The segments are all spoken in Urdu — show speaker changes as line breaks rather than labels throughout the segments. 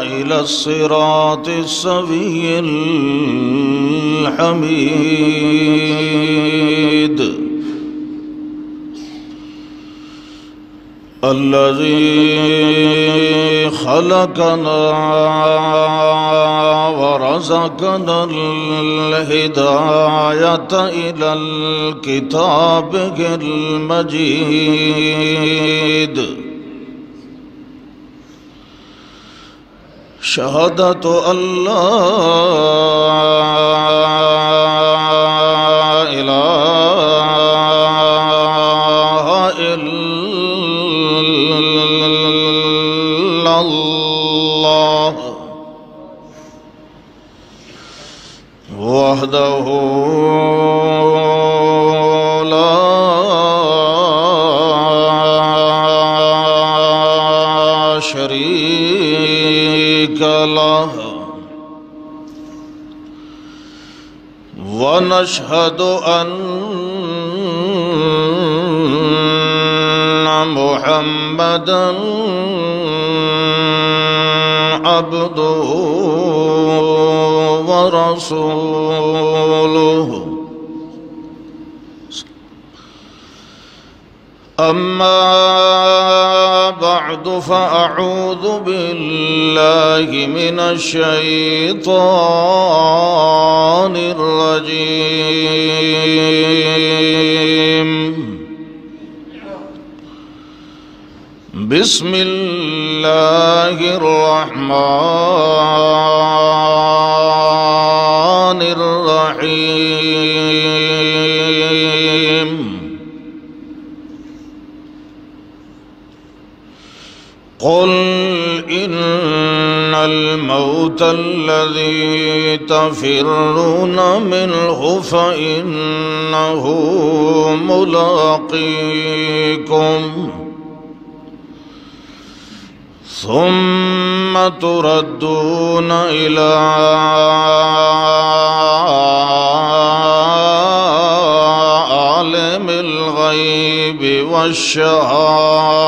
إلى الصراط السوي الحميد الذي خلقنا ورزقنا الهداية إلى الكتاب المجيد شهادة أن لا إله إلا الله وحده لا شريك له ونشهد أن محمدًا عبده ورسوله أما بعد فأعوذ بالله من الشيطان الرجيم بسم الله الرحمن الرحيم قل إن الموت الذي تفرون منه فإنه ملاقيكم ثم تردون إلى عالم الغيب والشهادة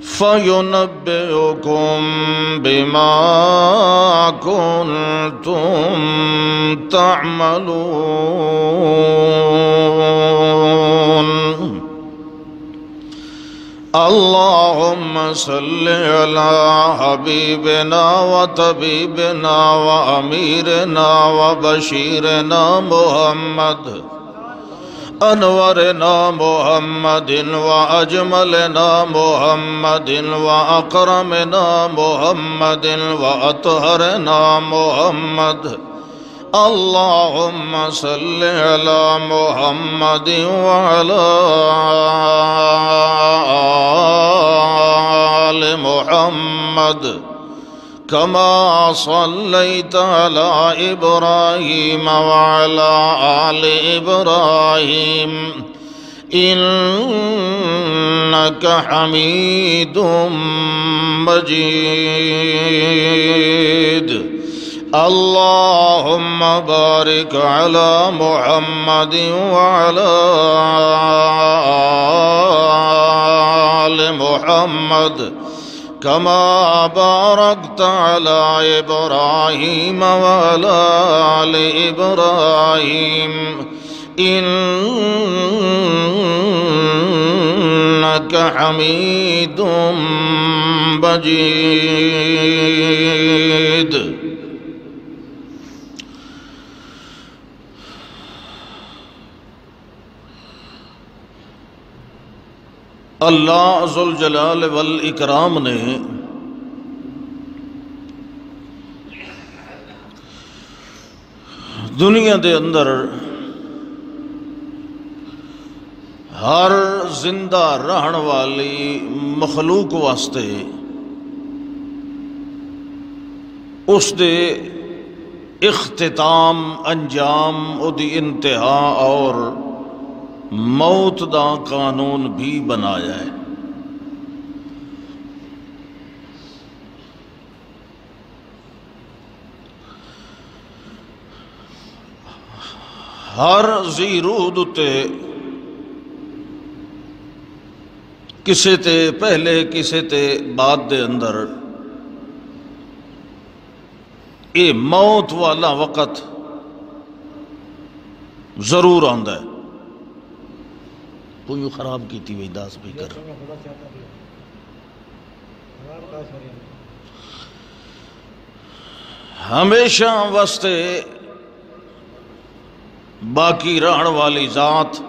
فينبئكم بما كنتم تعملون اللهم صل على حبيبنا وطبيبنا وأميرنا وبشيرنا محمد أنورنا محمد وأجملنا محمد وأكرمنا محمد وأطهرنا محمد اللهم صل على محمد وعلى آل محمد كما صليت على إبراهيم وعلى آل إبراهيم إنك حميد مجيد اللهم بارك على محمد وعلى آل محمد كما باركت على إبراهيم وعلى آل إبراهيم إنك حميد مجيد اللہ ذوالجلال والاکرام نے دنیا دے اندر ہر زندہ رہن والی مخلوق واسطے اس دے اختتام انجام دی انتہا اور موت دا قانون بھی بنایا ہے۔ ہر ذی روح تے کسے تے پہلے کسے تے بعد دے اندر اے موت والا وقت ضرور آندا ہے. کوئی خراب کیتی ہوئی داس بھی کر. ہمیشہ واسطے باقی رہن والی ذات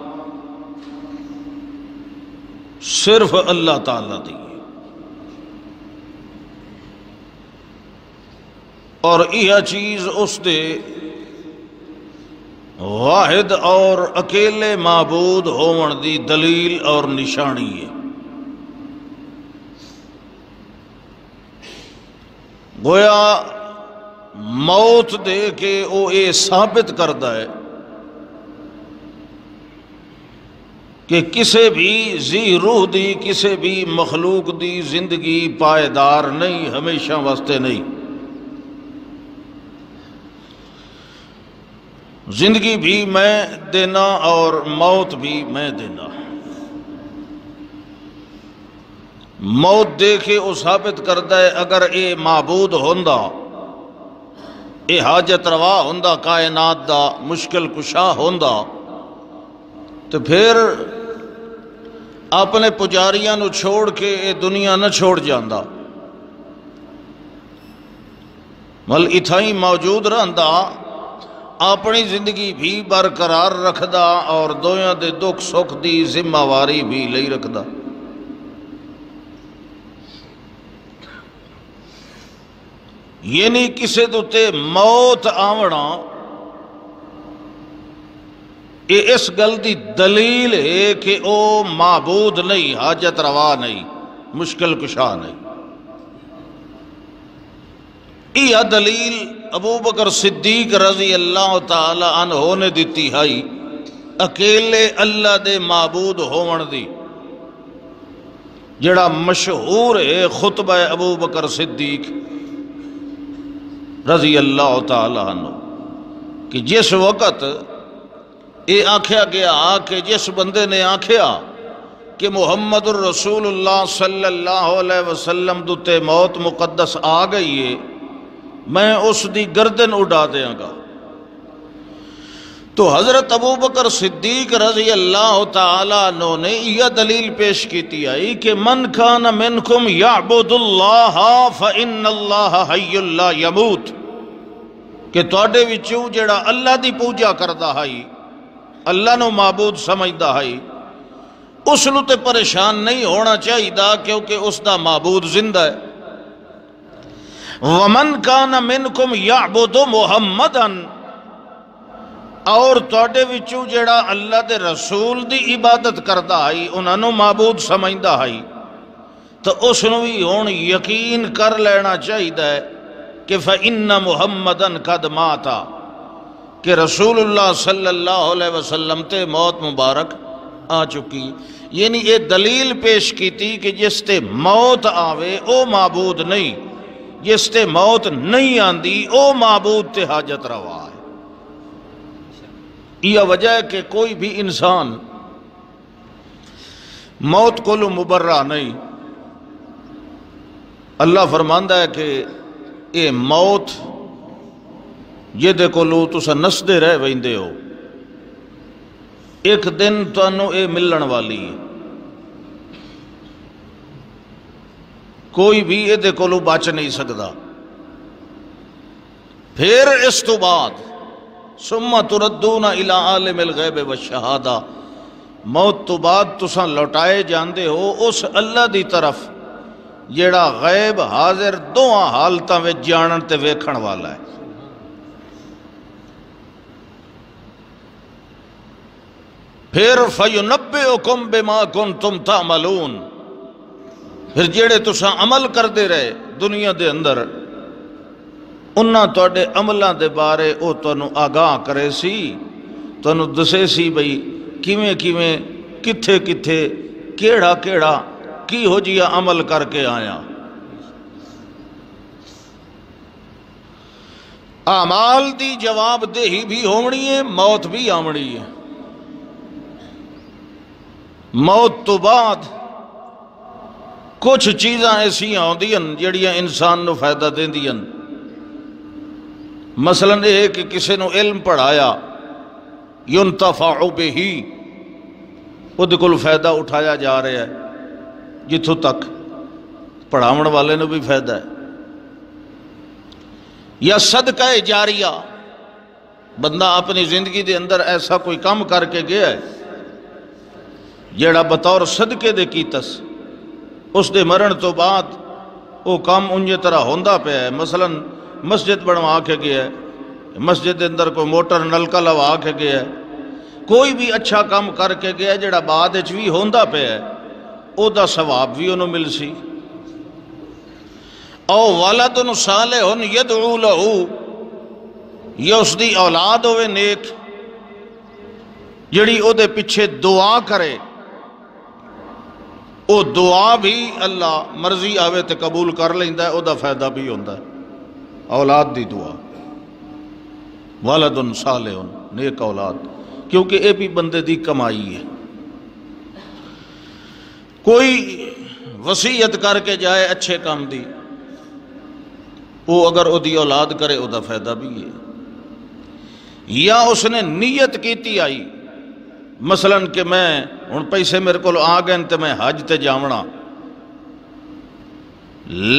صرف اللہ تعالی دی ہے. اور یہ چیز اس دے واحد اور اکیلے معبود ہون دی دلیل اور نشانی ہے. گویا موت دے کے او اے ثابت کردا ہے کہ کسے بھی ذی روح دی کسے بھی مخلوق دی زندگی پائیدار نہیں، ہمیشہ واسطے نہیں. زندگی بھی میں دینا اور موت بھی میں دینا. موت دے کے وہ ثابت کرتا ہے اگر اے معبود ہوندا، اے حاجت روا ہوندا، کائنات دا مشکل کشا ہوندا، تو پھر اپنے پجاریاں نو چھوڑ کے اے دنیا نہ چھوڑ جاندا، مل اتھائی موجود رہندا، اپنی زندگی بھی برقرار رکھدا اور دویاں دے دکھ سکھ دی ذمہ واری بھی لئی رکھدا. یعنی کسے دوتے موت آونا یہ اس گل دی دلیل ہے کہ او معبود نہیں، حاجت روا نہیں، مشکل کشا نہیں. یہ دلیل ابو بکر صدیق رضی اللہ تعالی عنہ نے دیتی ہے اکیلے اللہ دے معبود ہون دی، جڑا مشہور ہے خطبہ ابو بکر صدیق رضی اللہ تعالی عنہ، کہ جس وقت یہ آکھیا گیا کہ جس بندے نے آکھیا کہ محمد الرسول اللہ صلی اللہ علیہ وسلم دوتے موت مقدس آ گئی ہے، میں اس دی گردن اڑا دیاں گا. تو حضرت ابو بکر صدیق رضی اللہ تعالیٰ عنہ نے یہ دلیل پیش کیتی آئی کہ من کان منکم یعبد اللہ فإن اللہ حی لا یموت، کہ تواڈے وچوں جڑا اللہ دی پوجا کردا ہے، اللہ نو معبود سمجھدا ہے، اس نو تے پریشان نہیں ہونا چاہیے کیونکہ اس دا معبود زندہ ہے. وَمَنْ كَانَ مِنْكُمْ يَعْبُدُ مُحَمَّدًا، اور تواڈے وچوں جڑا اللہ دے رسول دی عبادت کردا ہے، انہاں نو معبود سمجھدا ہے، تو اس نو بھی ہن یقین کر لینا چاہیے کہ فَإِنَّ مُحَمَّدًا قَدْ مَاتَ، کہ رسول اللہ صلی اللہ علیہ وسلم تے موت مبارک آ چکی. یعنی یہ دلیل پیش کیتی کہ جس تے موت آوے او معبود نہیں، جس تے موت نہیں آندی او معبود تے حاجت روا ہے. یہ وجہ ہے کہ کوئی بھی انسان موت کو مبرہ نہیں. اللہ فرماندا ہے کہ اے موت جدے کولو تسا نسدے رہ ویندے ہو، ایک دن تانوں اے ملن والی ہے. کوئی بھی یہ کولو بچ نہیں سکتا. پھر اس تو بعد ثم تردون الی عالم الغیب والشہادہ، موت تو بعد تساں لوٹائے جاندے ہو اس اللہ دی طرف جیڑا غیب حاضر دوہاں حالتاں وچ جانن تے ویکھن والا ہے. پھر فَيُنَبِّئُكُمْ بِمَا كُنْتُمْ تَعْمَلُونَ، پھر جیڑے تساں عمل کردے رہے دنیا دے اندر، انہاں تواڈے عملاں دے بارے او تانوں آگاہ کرے سی، تانوں دسے سی بھئی کیویں کیویں کتھے کتھے کیڑا کیڑا کی ہو جیا عمل کر کے آیا. اعمال دی جواب دہی بھی ہونی ہے، موت بھی آونی ہے. موت تو بعد کچھ چیزاں ایسا آدی جڑیاں انسان نو فائدہ دیندیاں، مثلا یہ کہ کسی نو علم پڑھایا ینتفع بہ، وہ کل فائدہ اٹھایا جا رہا ہے، جتوں تک پڑھاون والے نو بھی فائدہ ہے۔ یا صدقہ جاریہ، بندہ اپنی زندگی دے اندر ایسا کوئی کام کر کے گیا ہے جیڑا بطور صدقے دے کیتس، اس دے مرن تو بعد وہ کام انجے طرح ہوندا پیا ہے۔ مثلا مسجد بنوا کے گیا ہے، مسجد دے اندر کوئی موٹر نلکا لوا کے گیا ہے، کوئی بھی اچھا کام کر کے گیا جڑا بعد وچ بھی ہوندا پیا ہے، او دا ثواب بھی انہوں مل سی۔ او ولد صالح یدعو لہ، یا اس دی اولاد ہوئے نیک جڑی او دے پیچھے دعا کرے، او دعا بھی اللہ مرضی آوے تے قبول کر لیندا ہے، او دا فائدہ بھی ہوندا ہے۔ اولاد دی دعا، ولد صالح، نیک اولاد، کیونکہ اے بھی بندے دی کمائی ہے۔ کوئی وصیت کر کے جائے اچھے کام دی، وہ اگر او دی اولاد کرے او دا فائدہ بھی ہے۔ یا اس نے نیت کیتی آئی، مثلا کہ میں ہن پیسے میرے کو آ گئے تے میں حج تے جاونا،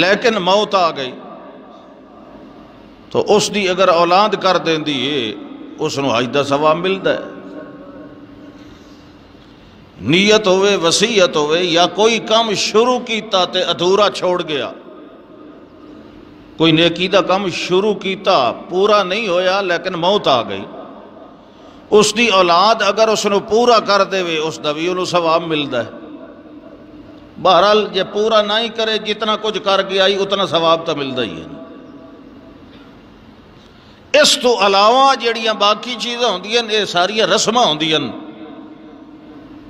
لیکن موت آ گئی، تو اس دی اگر اولاد کر دین دی ہے، اس نو حج دا ثواب ملدا ہے۔ نیت ہوئے، وصیت ہوئے، یا کوئی کام شروع کیتا تے ادھورا چھوڑ گیا، کوئی نیکی دا کام شروع کیتا پورا نہیں ہویا لیکن موت آ گئی، اس دی اولاد اگر اس نے پورا کر دے وے، اس دا بھی انہوں ثواب ملدا ہے۔ بہرحال جے پورا نہیں کرے، جتنا کچھ کر گیا ہی اتنا ثواب تو ملدا ہی ہے۔ اس تو علاوہ جڑیاں باقی چیزاں ہوندیاں، یہ ساریاں رسماں ہوندیاں،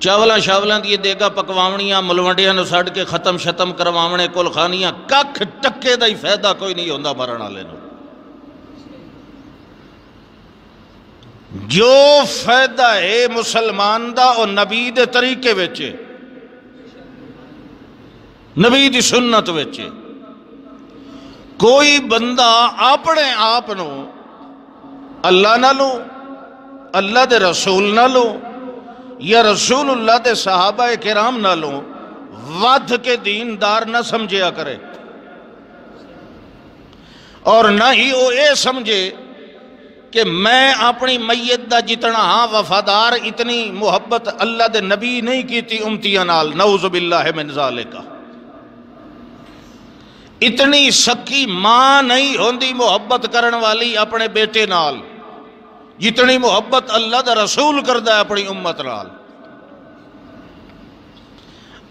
چاولاں شاولاں دی دیگا پکواونیاں، ملوڈیاں نو سڑ کے ختم شتم کرواونے، کل خانیاں، ککھ ٹکے دا ہی فائدہ کوئی نہیں ہوندا مرن والے نو۔ جو فائدہ ہے مسلمان دا اور نبی دے طریقے وچ، نبی دی سنت وچ۔ کوئی بندہ اپنے آپ نو اللہ نالوں، اللہ دے رسول نالوں، یا رسول اللہ دے صحابہ کرام نالوں ود کے دیندار نہ سمجھیا کرے، اور نہ ہی وہ اے سمجھے کہ میں اپنی میت دا جتنا ہاں وفادار، اتنی محبت اللہ دے نبی نہیں کیتی امتیاں نال، نعوذ باللہ من ذالک۔ اتنی سکی ماں نہیں ہوندی محبت کرن والی اپنے بیٹے نال، جتنی محبت اللہ دا رسول کردا ہے اپنی امت نال۔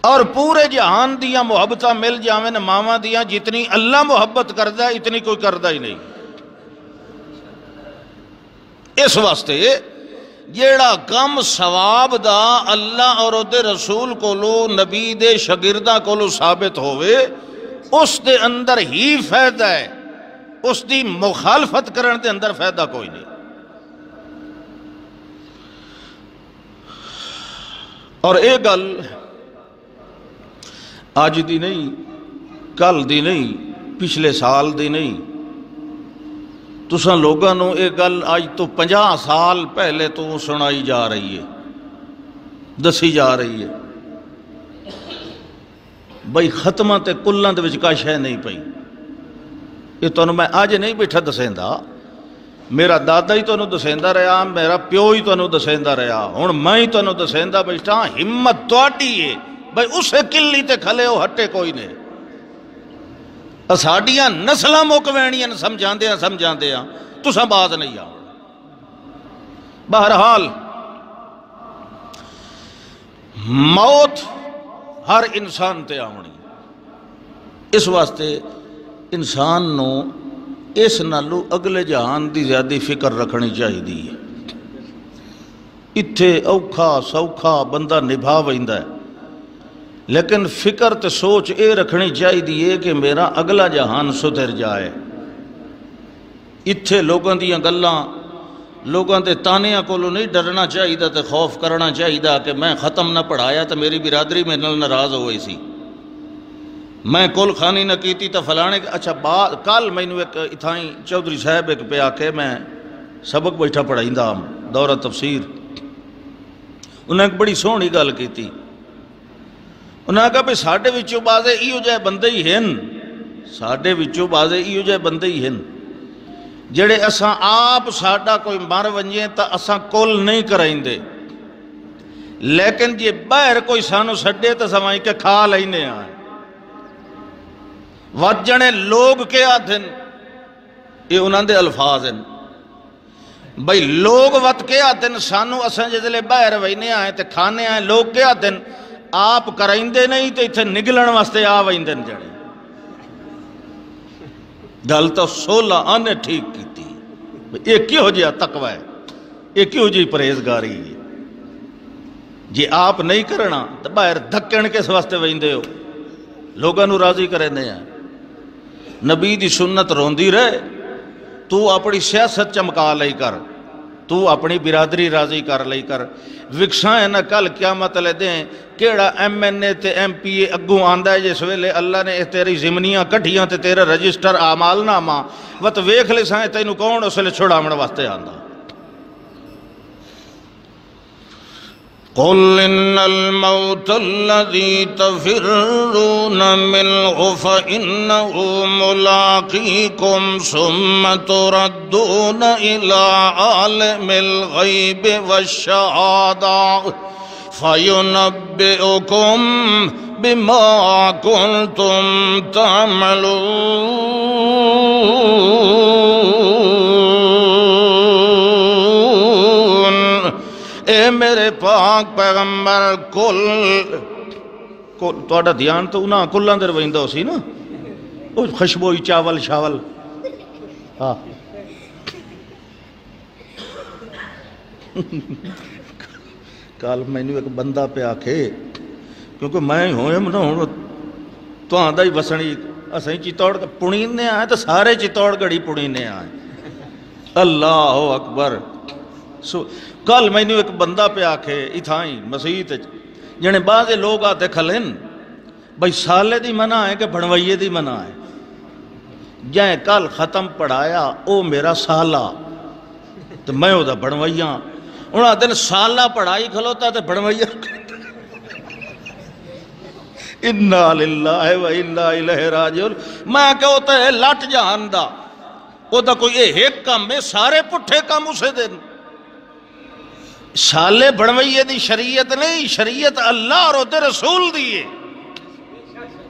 اور پورے جہان دیاں محبتاں مل جاویں ماواں دیاں، جتنی اللہ محبت کردا ہے اتنی کوئی کردا ہی نہیں۔ اس واسطے جیڑا کم ثواب دا اللہ اور دے رسول کولو، نبی دے شاگرداں کولو ثابت ہوئے، اس دے اندر ہی فائدہ ہے، اس دی مخالفت کرن دے اندر فائدہ کوئی نہیں۔ اور اے گل آج دی نہیں، کل دی نہیں، پچھلے سال دی نہیں، تساں لوگاں نو اے گل آج تو 50 سال پہلے تو سنائی جا رہی ہے، دسی جا رہی ہے۔ بھئی ختمہ تے کلاں دے وچ کا شے نہیں پئی، یہ تانوں میں آج نہیں بیٹھا دسیندا، میرا دادا ہی تانوں دسیندا رہا، میرا پیو ہی تانوں دسیندا رہا، ہن میں ہی تانوں دسیندا بیٹھا، ہمت تہاڈی ہے بھئی اسے کلی تے کھلے ہو ہٹے کوئی نہیں۔ ساڈیاں نسلاں مک وینیاں سمجھاندیاں تساں باز نہیں آؤ۔ بہرحال موت ہر انسان تے آونی، اس واسطے انسان نو اس نالو اگلے جہان دی زیادہ فکر رکھنی چاہیے۔ اتھے اوکھا سوکھا بندہ نبھا ویندا ہے، لیکن فکر تے سوچ اے رکھنی چاہیے کہ میرا اگلا جہان سدھر جائے۔ اتھے لوگاں دیاں گلاں، لوگاں دے تانیاں کولو نہیں ڈرنا چاہیے تے خوف کرنا چاہیے کہ میں ختم نہ پڑھایا تو میری برادری میں ناراض ہوئی سی۔ میں کل خانی نہ کیتی تو فلانے اچھا بعد کل مینوں ایک اتھائیں چودھری صاحب ایک پہ آ کے میں سبق بیٹھا پڑھائیندا دورہ تفسیر انہیں ایک بڑی سونی گل کیتی انہیں کہا بھی ساڈے وچوں بعضے ایہو جہے بندے ہی ہیں ساڈے وچوں بعضے ایہو جہے بندے ہی ہیں جڑے اساں آپ ساڈا کوئی مر ونجے تا اساں کل نہیں کرائیندے لیکن جی باہر کوئی سانو سڈے تو سمائیں کہ کھا لینے آئے وت جنے لوگ کے آدھن یہ انہوں دے الفاظ ہیں بھئی لوگ وت کے آدھن سانو اساں جدلے باہر وینے آئے تے کھانے آئے لوگ کے آدھن آپ کرائندے نہیں تے اتھے نگلن واسطے آ ویندن جڑے گل تو 16 آنے ٹھیک کی تھی یہ کیوں جی تقوی ہے یہ کیوں جی پرہیزگاری ہے جی آپ نہیں کرنا تو باہر دھکن کس واسطے ویندے ہو لوگاں نو راضی کرنے ہیں نبی دی سنت روندی رہے تو اپنی سیاست چمکا لئی کر تو اپنی برادری راضی کر لئی کر وکسائیں نہ کل قیامت لے دیں کیڑا ایم این اے تے ایم پی اے اگوں آندہ ہے جس ویلے اللہ نے تیری زمنیاں کٹھیاں تے تیرا رجسٹر اعمال نامہ وت ویکھ لے سائیں تینوں کون اس ویلے چھڑاون واسطے آندا قل ان الموت الذي تفرون منه فإنه ملاقيكم ثم تردون إلى عالم الغيب والشهادة فينبئكم بما كنتم تعملون اے میرے پاک پیغمبر کل توڑا دھیان تو انہاں کل اندر ویندہ ہو سی نا خوشبوئی چاول شاول کال میں نے ایک بندہ پہ آکھے کیونکہ میں ہوں تو آندہ ہی بسنی اسیں چیتوڑ پڑینے آئے تو سارے چیتوڑ گڑی پڑینے آئے اللہ اکبر کل میں نے ایک بندہ پہ آکھے اتھائیں مسیحت جنے بعضے لوگ آتے کھلیں بھئی سالے دی منع ہے کہ بھڑوئیے دی منع ہے جائیں کل ختم پڑھایا او میرا سالہ تو میں ہو دا بھڑوئیاں انہاں دن سالہ پڑھائی کھلوتا تو بھڑوئیاں اِنَّا لِلَّهِ وَإِنَّا إِلَيْهِ رَاجِعُونَ میں کہتا ہے لٹ جہان دا او دا کوئی ایک کم میں سارے پٹھے کم اسے دن سالے بڑھوئیے دی شریعت نہیں شریعت اللہ اور اوتے رسول دیئے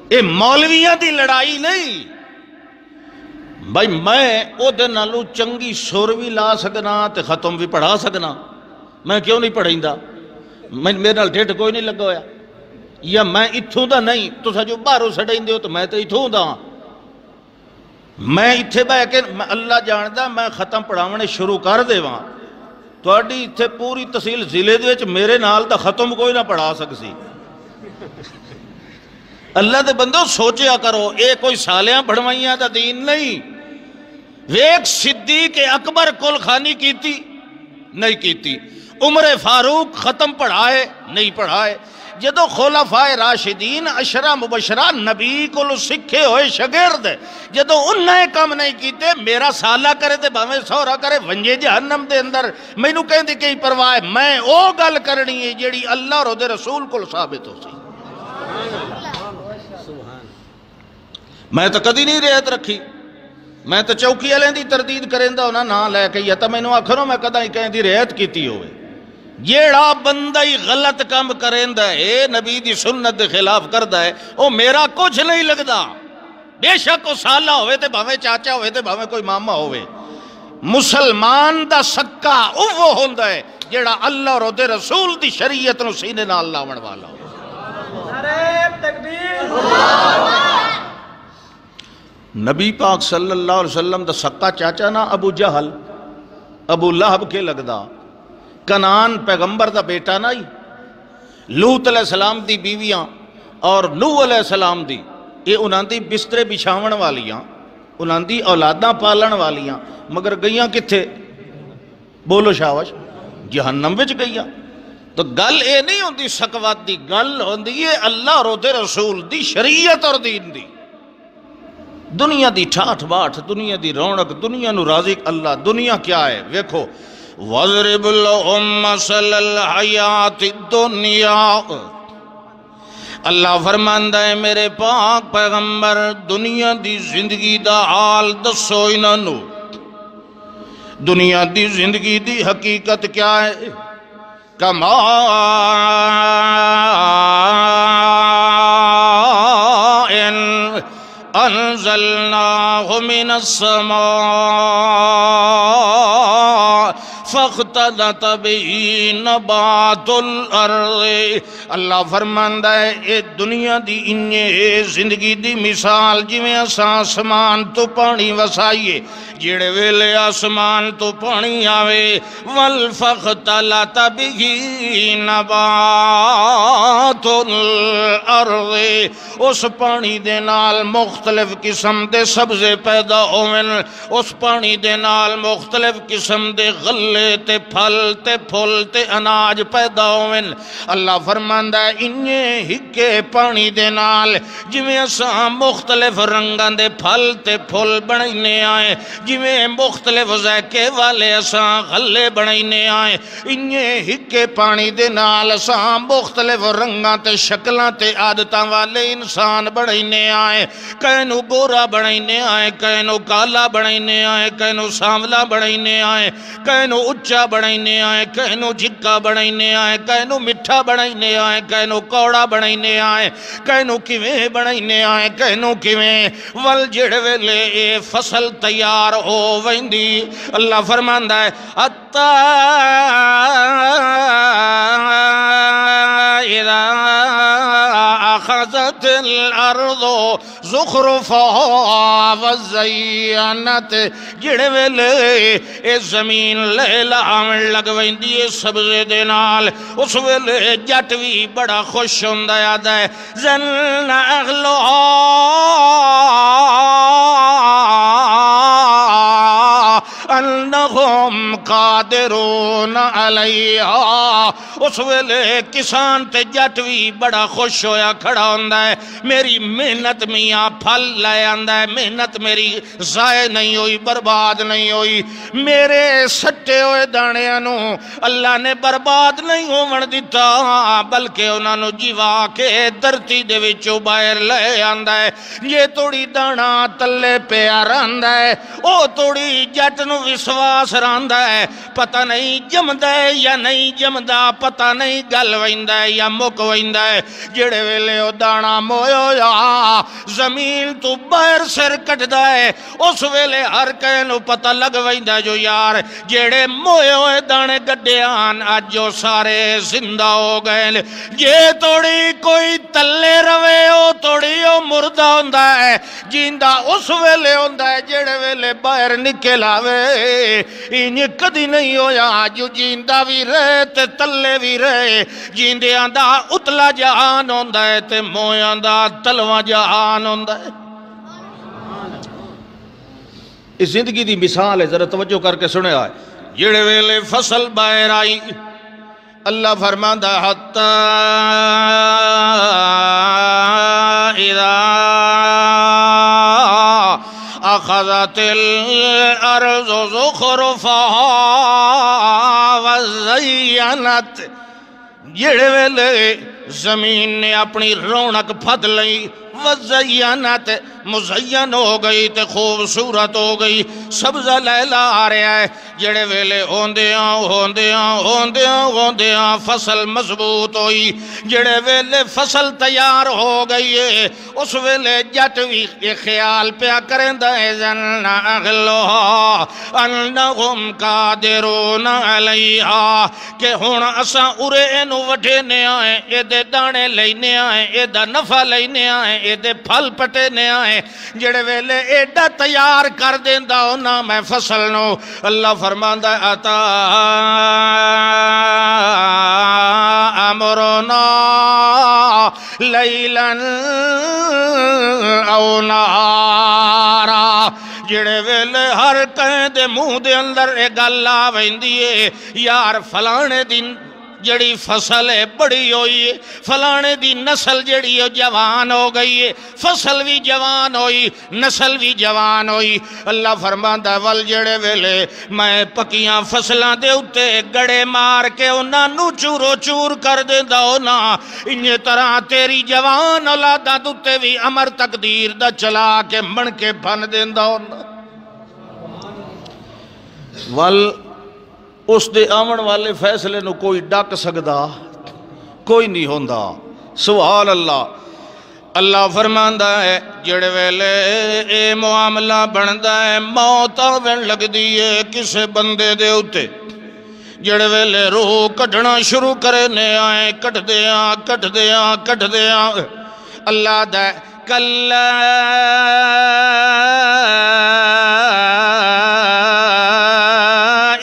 اے مولویاں دی لڑائی نہیں بھائی میں او دے نالو چنگی سور بھی لا سکنا تے ختم بھی پڑھا سکنا میں کیوں نہیں پڑھیں دا میرے نال ڈیٹ کوئی نہیں لگا ہویا یا میں اتھوں دا نہیں تو سا جو بارو سڑیں دے ہو تو میں تے اتھوں دا میں اتھے بھائی کہ اللہ جاندہ میں ختم پڑھاونے شروع کر دے وہاں تو اڈی اتھے پوری تحصیل ضلع دے وچ میرے نال دا ختم کوئی نہ پڑھا سکسی اللہ دے بندو سوچیا کرو اے کوئی سالیاں بڑھوائیاں دا دین نہیں ایک صدیق اکبر کل خانی کیتی نہیں کیتی عمر فاروق ختم پڑھائے نہیں پڑھائے جدو خلفائے راشدین عشرہ مبشرہ نبی کو سکھے ہوئے شگرد جدو انہیں کم نہیں کیتے میرا سالہ کرے تے بھامے سورا کرے ونجے جہنم دے اندر میں نو کہیں دے کئی پرواہ میں او گل کرنی ہے جیڑی اللہ اور دے رسول کو ثابت ہو سی میں تو کدی نہیں رعایت رکھی میں تو چوکی والے دی تردید کریں دا انہاں نہ لے کے یا تو میں نو آخروں میں کدا ہی کہیں دی رعایت کیتی ہوئے جیڑا بندہ ہی غلط کام کریں دا ہے نبی دی سنت دے خلاف کر دا ہے او میرا کچھ نہیں لگدا بے شک او سالہ ہوئے تے بھاوے چاچا ہوئے تے بھاوے کوئی ماما ہوئے مسلمان دا سکا او وہ ہوندہ ہے جیڑا اللہ اور دے رسول دی شریعت نو سینے نال لاون والا ہو نعرہ تکبیر نبی پاک صلی اللہ علیہ وسلم دا سکا چاچا نا ابو جہل ابو لہب کے لگدا کنان پیغمبر دا بیٹا نہیں لوط علیہ السلام دی بیویاں اور نوح علیہ السلام دی یہ انہاں دی بسترے بچھاون والیاں انہاں دی اولاداں پالن والیاں مگر گئیاں کتھے بولو شاوش جہنم وچ گئیاں تو گل یہ نہیں ہوندی سکوات دی، گل ہوندی ہے اللہ اور دے رسول دی شریعت اور دین دی۔ دنیا دی ٹھاٹھ باٹھ، دنیا دی رونق، دنیا نو راضی اللہ، دنیا کیا ہے؟ ویکھو وَضْرِبْ لَهُم مَثَلَ الْحَيَاةِ الدُّنْيَا، اللہ فرماندا ہے میرے پاک پیغمبر دنیا دی زندگی دا حال دسو انہاں نو۔ دنیا دی زندگی دی حقیقت کیا ہے؟ کما انزلناہ من السماء فاختلط به نبات الارض، اللہ فرماندا ہے اے دنیا دی انہیں زندگی دی مثال جویں اساں آسمان تو پانی وسائیے، جڑے ویلے آسمان تو پانی آوے والفاختلط به نبات الارض، اس پانی دے نال مختلف قسم دے سبزے پیدا ہوئن، اس پانی دے نال مختلف قسم دے غلے تے پھل تے پھول تے اناج پیدا ہوئن۔ اللہ فرماندا ہے انہیں ہکے پانی دے نال جویں اساں مختلف رنگاں دے پھل تے پھول بنائینے آئے، جویں مختلف ذائقے والے اساں غلے بنائینے آئے، انہیں ہکے پانی دے نال اساں مختلف رنگاں تے شکلاں تے عادتاں والے انسان بنائینے آئے، کینو گورا بنائینے آئے، کینو کالا بنائینے آئے، کینو سانولا بنائینے آئے، کینو اچھا بنائینے آئے، کینو جھکا بنائینے آئے، کینو مٹھا بنائینے آئے، کینو کوڑا بنائینے آئے، کینو کیویں بنائینے آئے، کینو کیویں ول جڑ ویلے اے فصل تیار ہو ویندی، اللہ فرماندا ہے حتی اذا اخذت الارض زخرفها وزینت، جڑے ویلے اے زمین لہلاون لگ ویندی اے سبزے دے نال، اس ویلے جٹ بھی بڑا خوش ہوندا آدا ہے ظن اہلھا انہم قادرون علیہا، اس ویلے کسان تے جٹ بھی بڑا خوش ہویا کھڑا ہوندا ہے میری محنت میاں پھل لے آندا ہے، محنت میری ضائع نہیں ہوئی، برباد نہیں ہوئی، میرے سٹے ہوئے دانیاں نو اللہ نے برباد نہیں ہون دیتا بلکہ انہاں نو جیوا کے دھرتی دے وچوں باہر لے آندا ہے۔ یہ توڑی دانا تلے پیار آندا ہے، او توڑی جٹ نو وسواس راندا ہے، پتہ نہیں جمدا ہے یا نہیں جمدا، پتہ نہیں گل ویندا ہے یا مک ویندا ہے، جڑے ویلے او دانا مویو یا زمین تو باہر سر کٹدا ہے، اس ویلے ہر کہے نو پتہ لگ ویندا جو یار جڑے موئے ہوئے دانے گڈیان آج جو سارے زندہ ہو گئے، یہ توڑی کوئی تلے روے ہو توڑی ہو مردہ ہوندہ ہے، جیندہ اس ویلے ہوندہ ہے جڑے ویلے باہر نکل آوے، انہیں کدی نہیں ہویا جو جیندہ بھی رہے تے تلے بھی رہے، جیندے آندہ اتلا جہان ہوندہ ہے تے موئے آندہ تلوہ جہان ہوندہ ہے۔ اس زندگی دی مثال ہے، ذرا توجہ کر کے سنے آئے، جڑے ویلے فصل باہر آئی اللہ فرماندہ حتی اذا اخذت الارض زخرفها وزینت، جڑے ویلے زمین نے اپنی رونق پھد لئی وزینت مزین ہو گئی تے خوبصورت ہو گئی، سبزہ لیلا آ رہا ہے، جڑے ویلے ہوندیاں فصل مضبوط ہوئی، جڑے ویلے فصل تیار ہو گئی ہے، اس ویلے جٹ بھی خیال پیا کرندہ ہے ظن اہلھا انہم قادرون علیہا، کہ ہون اساں ارے اینو وڈھینے آئیں، اے دے دانے لینے آئیں، اے دا نفع لینے آئیں، اے دے پھل پٹینے آئیں، جڑے ویلے ایڈا تیار کر دیندہ ہونا میں فصل نو، اللہ فرماندہ عطا امرنا لیلاً او نہارا، جڑے ویلے ہر کہیں دے منہ دے اندر ایک گل آ ویندی ہے یار فلانے دن جڑی فصل ہے بڑی ہوئی ہے، فلانے دی نسل جڑی ہے جوان ہو گئی ہے، فصل بھی جوان ہوئی، نسل بھی جوان ہوئی۔ اللہ فرماندا ول جڑے ویلے میں پکیاں فصلاں دے اتے گڑے مار کے انہاں نو چورو چور کر دیندا ہونا، انہی طرح تیری جوان اولاداں دے بھی امر تقدیر دا چلا کے من کے بھن دیندا ہونا۔ ول اس دے آمن والے فیصلے نو کوئی ڈک سکدا کوئی نہیں ہوندا۔ سبحان اللہ۔ اللہ فرماندا ہے جڑے ویلے اے معاملہ بندا ہے موت آون لگدی ہے کسے بندے دے اتے، جڑے ویلے روح کٹنا شروع کرنے آئے کٹ دیاں اللہ دا کلا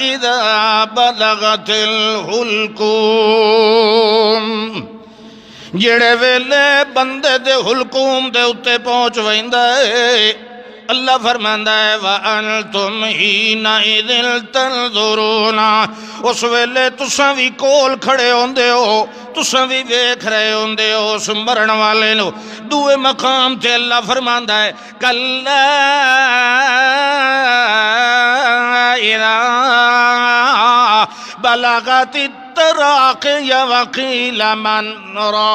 اذا بلغت الحلقوم، جڑے ویلے بندے دے حلقوم دے اتے پہنچ ویندا ہے اللہ فرماندا ہے وَأَنْتُمْ حِينَئِذٍ تَنْظُرُونَ، اس ویلے تساں بھی کول کھڑے ہوندے ہو، تساں بھی دیکھ رہے ہوندے ہو اس مرن والے نو۔ دوے مقام تے اللہ فرماندا ہے کَلَّا إِذَا بَلَغَتِ التَّرَاقِيَ وَقِيلَ مَنْ رَاقٍ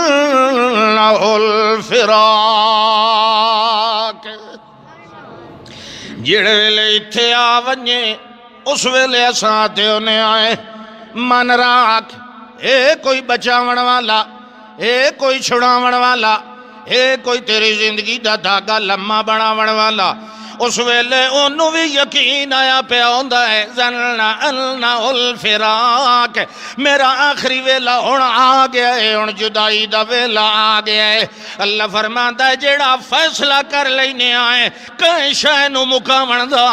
أَنَّهُ الْفِرَاقِ، جڑے ویلے اتھے آونجے اس ویلے اساں تے انہیں آئے من راک، اے کوئی بچاون والا، اے کوئی چھڑاون والا، اے کوئی تیری زندگی دا دھاگا لمحہ بناون والا۔ اس ویلے انہوں بھی یقین آیا پہ ہوندا ہے ظننا انہ الفراق، میرا آخری ویلا ہونا آ گیا ہے، ہن جدائی دا ویلا آ گیا ہے۔ اللہ فرماندا ہے جیڑا فیصلہ کر لینے آئے کہیں شے نو مکاون دا،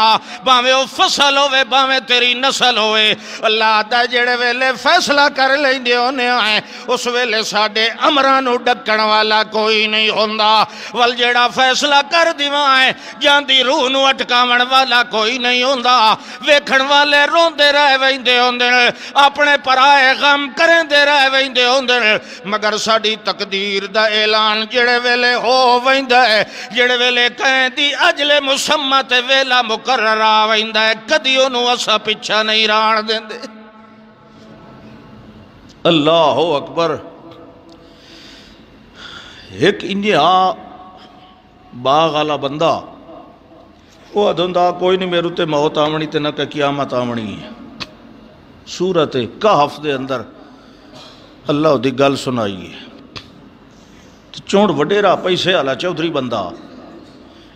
باویں او فصل ہوئے باویں تیری نسل ہوئے، اللہ دا جیڑے ویلے فیصلہ کر لینے ہونے آئے اس ویلے ساڈے امراں نو ڈکن والا کوئی نہیں ہوندا، ول جیڑا فیصلہ کر دیوائے جاندی روح نو اٹکاون والا کوئی نہیں ہوندا۔ ویکھن والے روندے رہ ویندے ہوندے اپنے پرائے غم کرندے رہ ویندے ہوندے، مگر ساڈی تقدیر دا اعلان جڑے ویلے ہو ویندا ہے، جڑے ویلے کہیں دی اجل مسمى تے ویلا مقرر آ ویندا ہے، کدی اونوں اسا پیچھا نہیں ران دیندے۔ اللہ اکبر۔ ایک انجا باغ والا بندہ وہ ادھندا کوئی نہیں میرے تے موت آمنی تے نہ کہ قیامت آمنی ہے۔ سورت کہف دے اندر اللہ دی گل سنائی ہے، چونڑ وڈیرا پیسے والا چودھری بندہ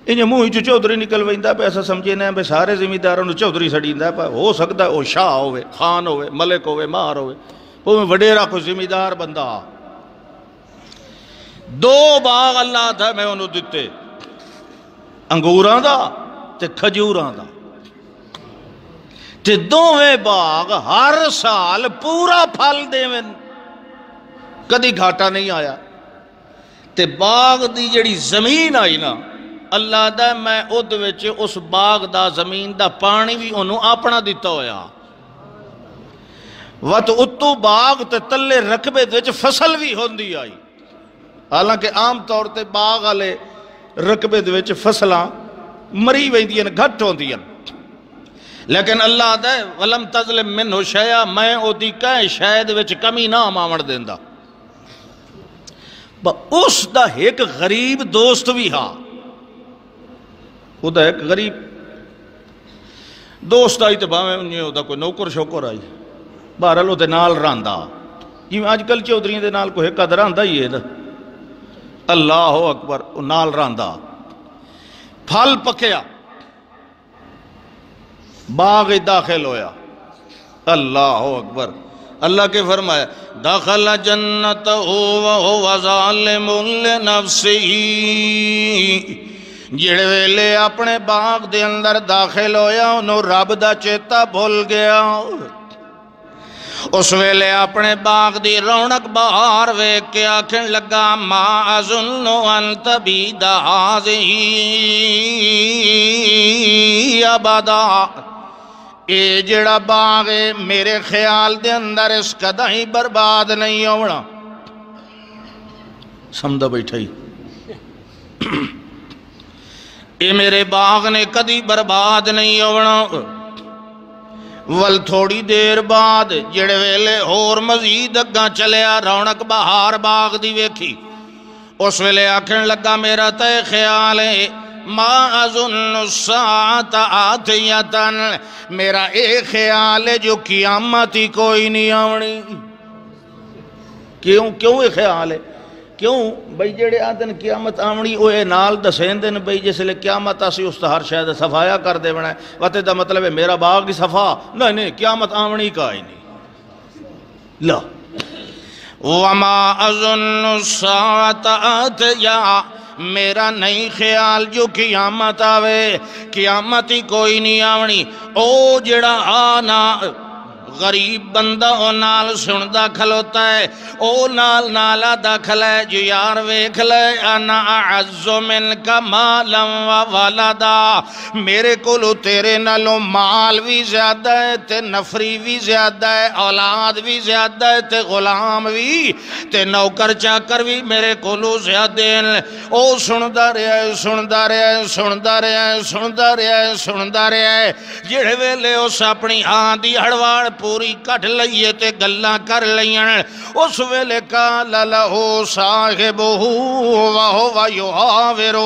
انہیں منہ جو چودھری نکل ویندا پہ ایسا سمجھے نہ بے سارے زمینداراں نو چودھری سڑیندا پہ، ہو سکتا ہے وہ شاہ ہوئے، خان ہوئے، ملک ہوئے، مہار ہوئے، وہ وڈیرا کوئی زمیندار بندہ۔ دو باغ اللہ تھا میں انہوں دیتے، انگوراں دا تے کھجوراں دا، تے دوویں باغ ہر سال پورا پھل دیویں، کدی گھاٹا نہیں آیا۔ تے باغ دی جڑی زمین آئی نا اللہ دا میں ادھ وچ اس باغ دا زمین دا پانی بھی انہوں اپنا دیتا ہویا، وقت اتو باغ تے تلے رقبے وچ فصل بھی ہوندی آئی، حالانکہ عام طور تے باغ والے رقبے وچ فصلاں مری ویندیاں گھٹ ہوندیاں، لیکن اللہ دے ولم تظلم منہ شیئا، میں او دی کہیں شاید وچ کمی نہ آماون دیندا۔ اس دا ایک غریب دوست بھی ہاں، او دا ایک غریب دوست آئی تے باویں انہیں او دا کوئی نوکر شوکر آئی، بہرحال او دے نال راندا، جی آج کل چودھریاں دے نال کوئی قدر آندا ہی ہے۔ اللہ اکبر، او نال راندا، پھل پکیا، باغ داخل ہویا، اللہ اکبر۔ اللہ کے فرمایا دخل جنتہ وہو ظالم لنفسہ، جڑے ویلے اپنے باغ دے اندر داخل ہویا انہوں رب دا چیتا بھول گیا، اس ویلے اپنے باغ دی رونق بہار ویکھ کے آکھن لگا ما اظن ان تبید ہذہ ابدا، اے جڑا باغ ہے میرے خیال دے اندر اس کدہ ہی برباد نہیں ہونا۔ سمدہ بیٹھا ہی اے میرے باغ نے کدی برباد نہیں ہونا۔ ول تھوڑی دیر بعد جڑے ویلے اور مزید اگاں چلیا رونق بہار باغ دی ویکھی، اس ویلے آکھن لگا میرا تے خیال ہے ما اظن الساعۃ آتیۃ، میرا ایک خیال ہے جو قیامت ہی کوئی نہیں آونی۔ کیوں یہ خیال ہے؟ کیوں بھئی جڑے آدن قیامت آونی وہ نال دسین دن بھئی جس لئے قیامت آسی اس تہار شاید صفایا کر دے بنا ہے، وقت دا مطلب ہے میرا باغ کی صفا نہیں قیامت آونی کا ہی نہیں۔ لا وما اظن الساعۃ آتیۃ، میرا نہیں خیال جو قیامت آوے، قیامت ہی کوئی نہیں آونی۔ او جڑا آنا غریب بندہ او نال سندہ کھلوتا ہے، او نال نالا داخل ہے جو یار ویکھ لے انا اعز منک مالا و ولدا، میرے کولو تیرے نالوں مال بھی زیادہ ہے تے نفری بھی زیادہ ہے، اولاد بھی زیادہ ہے تے غلام بھی تے نوکر چاکر بھی میرے کولو زیادہ ہیں۔ او سندہ رہا ہے سندہ رہا ہے سندہ رہا ہے سندہ رہا ہے سندہ رہا ہے، جڑے ویلے اس اپنی آندھی ہڑوار پوری کٹ لئیے تے گلاں کر لئیاں، اس ویلے قال لہو صاحبہ وہو یحاورہ،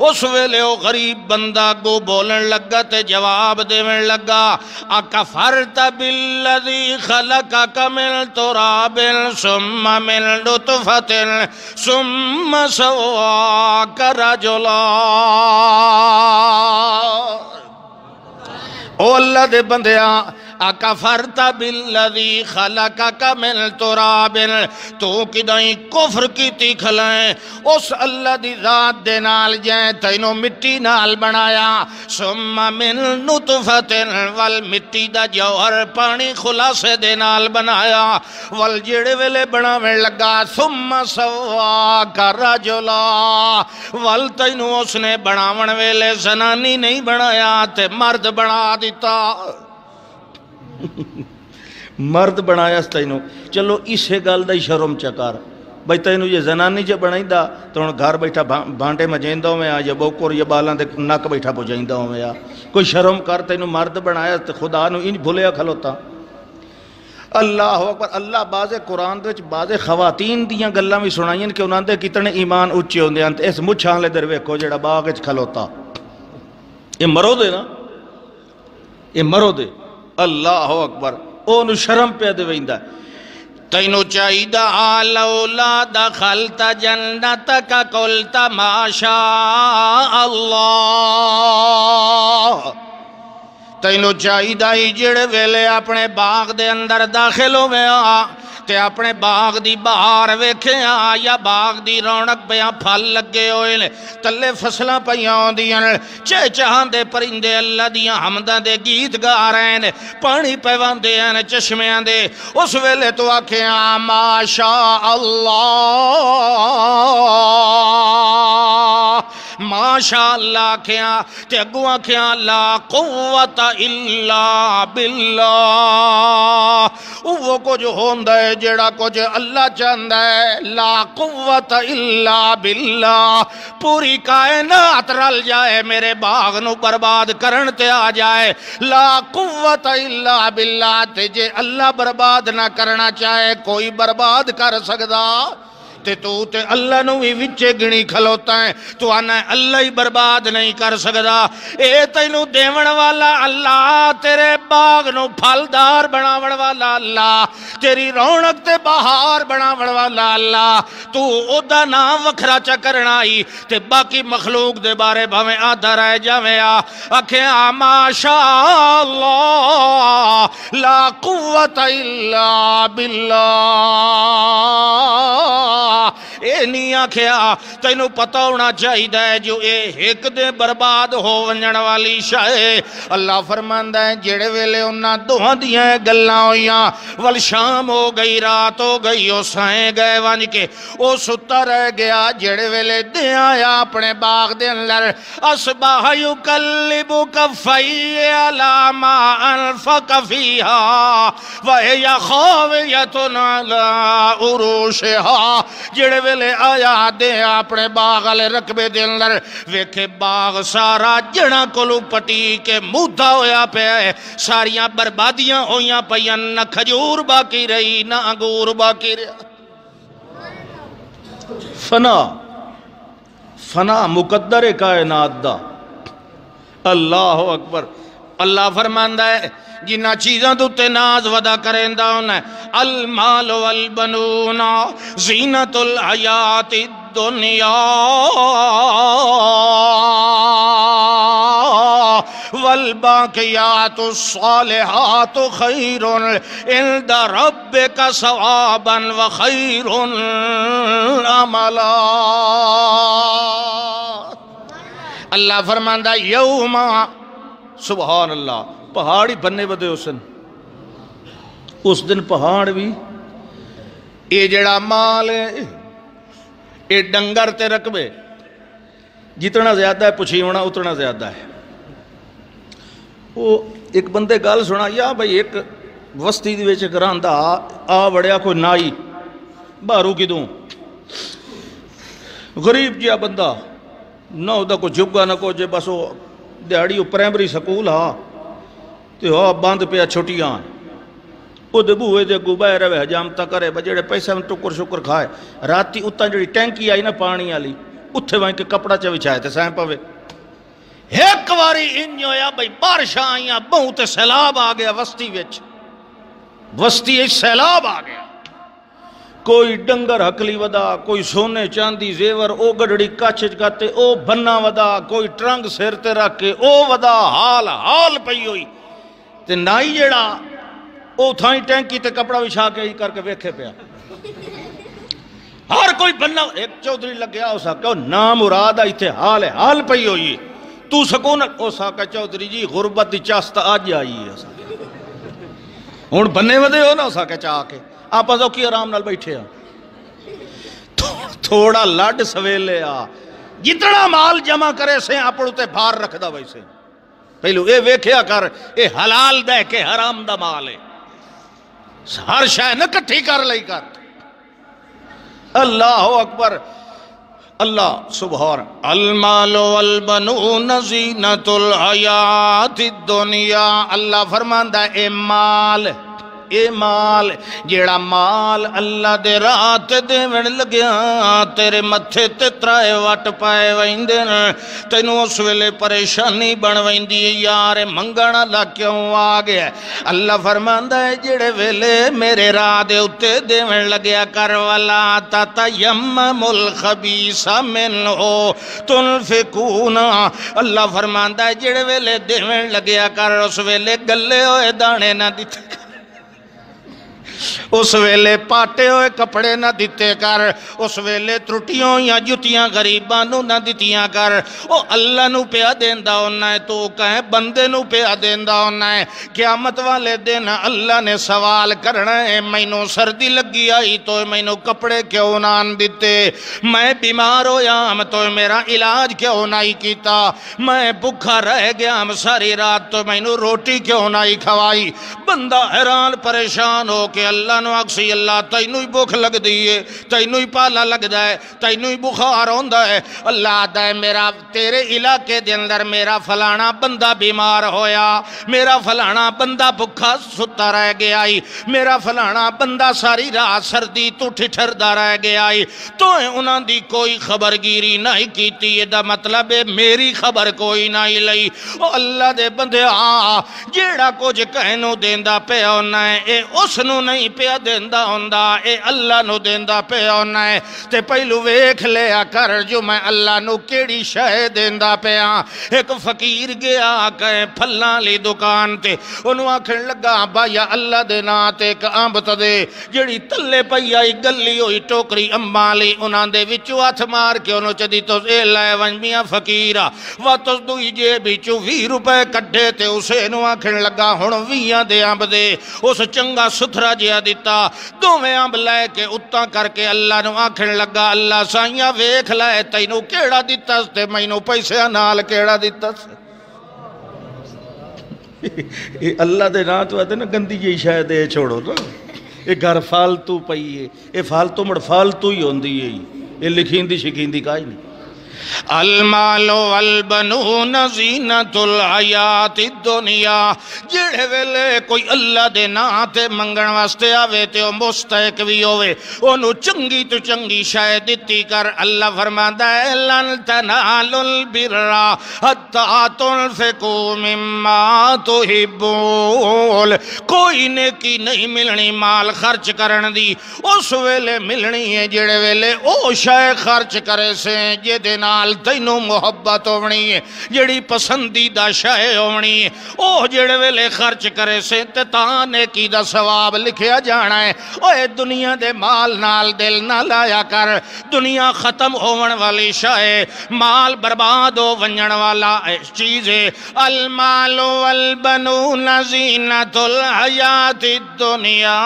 اس ویلے او غریب بندہ گو بولن لگا تے جواب دیون لگا اکفرت بالذی خلقک من تراب ثم من نطفۃ ثم سواک رجلا۔ او اللہ دے بندیاں اکفرت بالذی خلقک من تراب، تو کدائیں کفر کیتی کھلائیں اس اللہ دی ذات دے نال جائیں تینوں مٹی نال بنایا، ثم من نطفۃ وال مٹی دا جوہر پانی خلاصے دے نال بنایا، وال جڑے ویلے بناویں لگا ثم سواک رجلا، وال تینوں اس نے بناون ویلے زنانی نہیں بنایا تے مرد بنا دیتا، مرد بنایا تینوں۔ چلو اسے گل دا ہی شرم چکار بھئی تینوں یہ زنانی جے بنائی دا تو انہوں گھر بیٹھا بھانٹے مجھیندہ ہوئے یا بوکور یا بالاں دے نک بیٹھا پجھیندہ ہوئے کوئی شرم کر تینوں مرد بنایا تو خدا نو انج بھولیا کھلوتا۔ اللہ اکبر۔ اللہ بعض قرآن دے بعض خواتین دیاں گلاں بھی سنائیں کہ انہاں دے کتنے ایمان اچھے ہوندے ہیں، اس مچھاں لے در ویکھو جڑا باغ وچ کھلوتا، یہ مرو دے نا، یہ مرو دے۔ اللہ اکبر۔ اونوں شرم پہ دے ویندا تینوں چاہیدا لولا دخلت جنتک قلت ما شاء اللہ، تینوں چاہیدا ہی جڑے ویلے اپنے باغ دے اندر داخل ہوئے تے اپنے باغ دی بہار ویکھے یا باغ دی رونق پیاں پھل لگے ہوئے تلے فصلاں پیاں ہوندیاں چہچہاں دے پرندے اللہ دیاں حمداں دے گیت گا رہے ہیں، پانی پیوان دے ہیں چشمیاں دے، اس ویلے تو آکھیں ما شاء اللہ، ماشاء اللہ آکھیں تے اگو آکھیں لا قوت الا باللہ، وہ کچھ ہوندہ ہے جڑا کچھ اللہ چاہندہ ہے، لا قوت الا باللہ، پوری کائنات رل جائے میرے باغ نو برباد کرن تے آ جائے، لا قوت الا باللہ، تے جے اللہ برباد نہ کرنا چاہے کوئی برباد کر سکدا تے تے اللہ نو ہی وچے گنی کھلوتا ہے، تو آنا ہے اللہ ہی برباد نہیں کر سکدا۔ اے تینوں دیون والا اللہ، تیرے باغ نو پھلدار بناون والا اللہ، تیری رونق تے بہار بناون والا اللہ، تو او دا نام وکھرا چا کرنا ہی تے باقی مخلوق دے بارے بھویں آدھا رہ جاویں آکھیں ما شاء اللہ لا قوت الا باللہ۔ اے اے نہیں آکھیا تینوں پتہ ہونا چاہیے جو اے ایک دے برباد ہو ونجن والی شاہ اللہ فرماندا ہے جڑے ویلے انہاں دوہاں دیاں گلاں ہویاں ول شام ہو گئی رات ہو گئی او سائیں گئے ونج کے او ستا رہ گیا جڑے ویلے دے آیا اپنے باغ دے اندر اصبح یقلب کفی علی ما انفق فیہا وہی خاویۃ علی عروشہا جڑے ویلے آیا دے اپنے باغ والے رقبے دے اندر ویکھے باغ سارا جڑاں کولو پٹی کے مودھا ہویا پیا ہے ساریاں بربادیاں ہویاں پیاں نہ کھجور باقی رہی نہ انگور باقی رہا فنا مقدر کائنات دا اللہ اکبر اللہ فرماندا ہے جنہ چیزاں دوتے ناز ودا کریں داؤن ہے المال والبنون زینت الحیات الدنیا والباقیات الصالحات خیر عند ربک ثوابا وخیر عملا اللہ فرماندہ یوم سبحان اللہ پہاڑی بننے بدے اس دن پہاڑ بھی اے جڑا مال ہے اے ڈنگر تے رقبے جتنا زیادہ ہے پچھی ہونا اتنا زیادہ ہے وہ ایک بندے گال سنا یا بھئی ایک وستی دی ویچے کراندہ آ بڑیا کوئی نائی بارو کی دوں غریب جیا بندہ نہ ہوتا کوئی جھگا نہ کوئی جے بس وہ دیہڑی وہ پرائمری سکول ہاں تو ہاں باندھ پیا چھوٹیاں وہ دے بوئے دے گو بائے روے حجامتا کرے بجڑے پیسے میں ٹکر شکر کھائے راتی اتنا جڑی ٹینکی آئی نا پانی آلی اتھے وہیں کے کپڑا چوی چھائے تھے سائیں پوے ایک واری انجو یا بھئی بارشاں آئیاں بہت سیلاب آ گیا وستی ایک سیلاب آ گیا کوئی ڈنگر حقلی ودا کوئی سونے چاندی زیور او گڑڑی کاچھ گاتے او بھنا ودا کوئی ٹرنگ سیرتے رکھے او ودا حال پئی ہوئی تے نائی جڑا او تھائیں ٹینکی تے کپڑا وچھا کے ہی کر کے ویکھے پیا ہر کوئی بننا ایک چودھری لگ گیا اسا کہ نام مراد آئی تھے حال پئی ہوئی تو سکون اسا کہ چودھری جی غربت دی چاست آج آئی ہے ہون بننے ودے ہو نا اسا کہ چاہ کے آپ ازو کی آرام نال بیٹھے تھوڑا لڈ سویلے جتنا مال جمع کرے سے اپنو تے بھار رکھ دا ویسے پہلو اے ویکھیا کر اے حلال دے کے حرام دا مال ہے ہر شاہ نہ کٹھی کر لئی کر اللہ اکبر اللہ سبحان المال والبنون زینت الحیات الدنیا اللہ فرماندہ اے مال جیڑا مال اللہ دے رات دے وڑ لگیا تیرے متھے تے ترائے وٹ پائے ویندن تینوں اس ویلے پریشانی بن ویندی یار منگن اللہ کیوں آگیا اللہ فرماندہ ہے جیڑے ویلے میرے راہ دے اتے دے وڑ لگیا کر ولا تتیمم الخبیث منہو تنفقون اللہ فرماندہ ہے جیڑے ویلے دے وڑ لگیا کر اس ویلے گلے ہوئے دانے نہ دیتے اس ویلے پاٹے ہوئے کپڑے نہ دیتے کر اس ویلے ترٹیوں یا جتیاں غریبانوں نہ دیتیاں کر او اللہ نو پیا دیندہ ہونا ہے تو کہیں بندے نو پیا دیندہ ہونا ہے قیامت والے دن اللہ نے سوال کرنا ہے میں نو سردی لگی آئی تو میں نو کپڑے کیوں نہ دیتے میں بیمار ہو یا ہم تو میرا علاج کیوں نہ کیتا میں بکھا رہ گیا ہم ساری رات تو میں نو روٹی کیوں نہ کھوائی بندہ حیران پریشان ہو کہ اللہ نو اکسی اللہ تینوی بھوک لگ دیئے تینوی پالا لگ جائے تینوی بخار ہوندہ ہے اللہ دائے میرا تیرے علاقے دے اندر میرا فلانا بندہ بیمار ہویا میرا فلانا بندہ بھکھا ستا رہ گیا میرا فلانا بندہ ساری رات سردی تو ٹھٹھر دا رہ گیا تو انہاں دی کوئی خبرگیری نہیں کیتی یہ دا مطلب ہے میری خبر کوئی نہیں لئی او اللہ دے بندے جیڑا کچھ کہنو دیندہ پہ ہونا ہے اے اس نو نہیں پہ پیا دیندا ہوندا اے اللہ نو دیندا پیا ہونا ہے تے پہلو ویکھ لیا کر جو میں اللہ نو کیڑی شے دیندا پیا۔ ایک فقیر گیا کہ پھلاں لی دکان تے انہوں آکھن لگا بایا اللہ دے نا تے ایک امب دے جڑی تلے پئی آئی گلی ہوئی ٹوکری امباں لی انہاں دے وچوں ہاتھ مار کے انہوں چدی تو اے لائے ونج میاں فقیرہ واتس دوئی جے بچوں 20 روپے کڈھے تے اسے انہوں آکھن لگا ہن 20 دے امب دے اس چنگا ستھرا جیا دیتا دوویں امب لے کے اتاں کر کے اللہ نو آکھن لگا اللہ سائیاں ویکھ لائے تینوں کیڑا دیتا تے مینوں پیسے نال کیڑا دیتا سے اللہ دے نا تو آتے نا گندی جی شاید اے چھوڑو نا اے گھر فالتو پئی ہے اے فالتو مڑ فالتو ہی ہوندی ہے اے لکھین دی شکین دی کائی نہیں المال والبنون زینت الحیات الدنیا جڑے ویلے کوئی اللہ دے نا تے منگن واسطے آوے تے او مستحق بھی ہوئے انہوں چنگی تو چنگی شے دتی کر اللہ فرماندا ہے لن تنالوا البر حتی تنفقوا مما تحبون کوئی نیکی نہیں ملنی مال خرچ کرن دی اس ویلے ملنی ہے جڑے ویلے او شے خرچ کرے سے جے دے نال تینوں محبت ہونی ہے جڑی پسندیدہ شے ہونی ہے او جڑے ویلے خرچ کرے سے تے تاں نیکی دا ثواب لکھیا جانا ہے اوے دنیا دے مال نال دل نہ لایا کر دنیا ختم ہون والی شے مال برباد ہو ونجن والا چیز ہے المال والبنون زینت الحیات الدنیا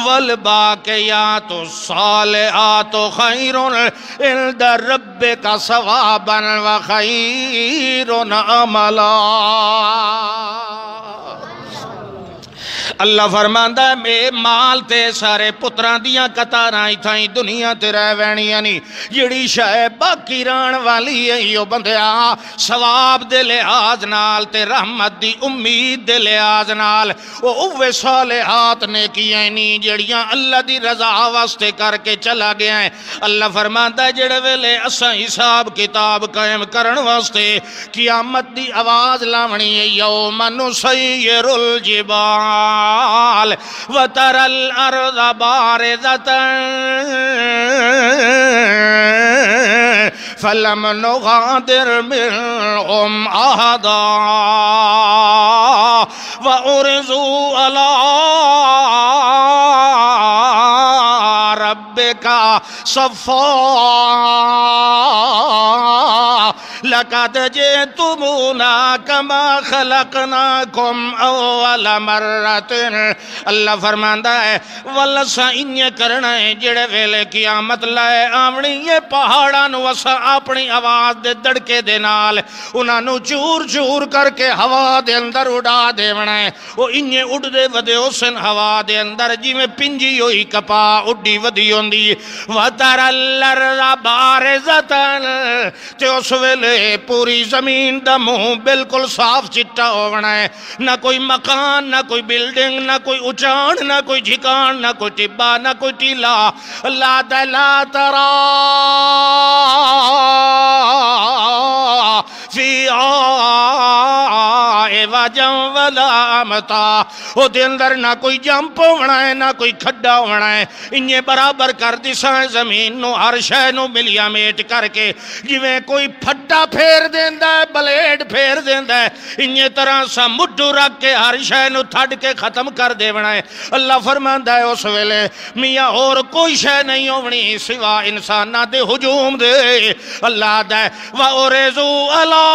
والباقیات الصالحات خیر عند ربک ثوابا وخیر عملا اللہ فرماندا ہے میں مال تے سارے پتران دیاں قطاراں تھائیں دنیا تے رہ وینیاں نہیں جڑی شے باقی رہن والی ہے یو بندیا ثواب دے لحاظ نال تے رحمت دی امید دے لحاظ نال اوے صالحات نیکیاں نہیں جڑیاں اللہ دی رضا واسطے کر کے چلا گیا ہے اللہ فرماندا ہے جڑے ویلے اساں حساب کتاب قائم کرن واسطے قیامت دی آواز لاونی ہے یوم نسیر الجبال وترى الأرض بارزة فلم نغادر منهم أحدا وأرزوا على ربك صفا لقد جئتمونا كما خلقناكم اول مرت اللہ فرماندا ہے واللہ سا انہیں کرنا ہے جڑے ویلے قیامت لائے آمنی یہ پہاڑاں نو وسا اپنی آواز دے دڑکے دے نال انہاں نو چور چور کر کے ہوا دے اندر اڑا دیونا ہے وہ انہیں اڑ دے ودے اسن ہوا دے اندر جی میں پنجی ہوئی کپا اڑی ودی ہوندی وَتَرَ الْأَرْضَ بَارِزَةً تے اس ویلے پوری زمین دا منہ بالکل صاف چٹا ہونا ہے نہ کوئی مکان نہ کوئی بلڈنگ نہ کوئی اچان نہ کوئی جھکان نہ کوئی ٹبا نہ کوئی ٹیلا لا ترا فی وجہ ولا امتا او دے اندر نہ کوئی جمپ ہونا ہے نہ کوئی کھڈا ہونا ہے انہیں برابر کر دیساں زمین نو ہر شے نو ملیا میٹ کر کے جویں کوئی پھٹا پھیر دیندہ ہے بلیڈ پھیر دیندہ ہے انہیں طرح سا مڈو رکھ کے ہر شے نو تھڑ کے ختم کر دیونا ہے اللہ فرماندہ ہے اس ویلے میاں اور کوئی شے نہیں ہونی سوا انسانہ دے ہجوم دے اللہ دے وَأُرِزُوا عَلَىٰ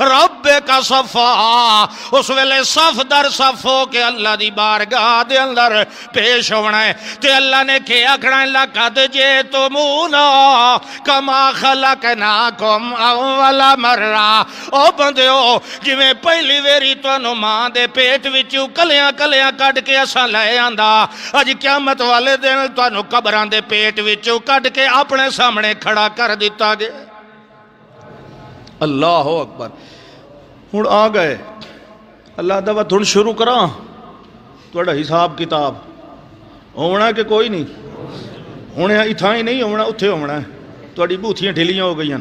رب کا صفا اس ویلے صف در صف ہو کے اللہ دی بارگاہ دے اندر پیش ہونا ہے تے اللہ نے کیا کھڑا ہے لَقَدْ جِئْتُمُونَا كَمَا خَلَقْنَاكُمْ اَوَّلَ مَرَّةٍ او بندیو جویں پہلی ویری تانوں ماں دے پیٹ وچوں کلیاں کلیاں کڈ کے اساں لے آندا اج قیامت والے دن تانوں قبراں دے پیٹ وچوں کڈ کے اپنے سامنے کھڑا کر دیتا گیا اللہ اکبر ہن آ گئے اللہ دعوت ہن شروع کراں تہاڈا حساب کتاب ہونا کہ کوئی نہیں ہونا اتھاں ہی نہیں ہونا اتھے ہونا ہے تہاڈی بوتھیاں ڈھیلیاں ہو گئیاں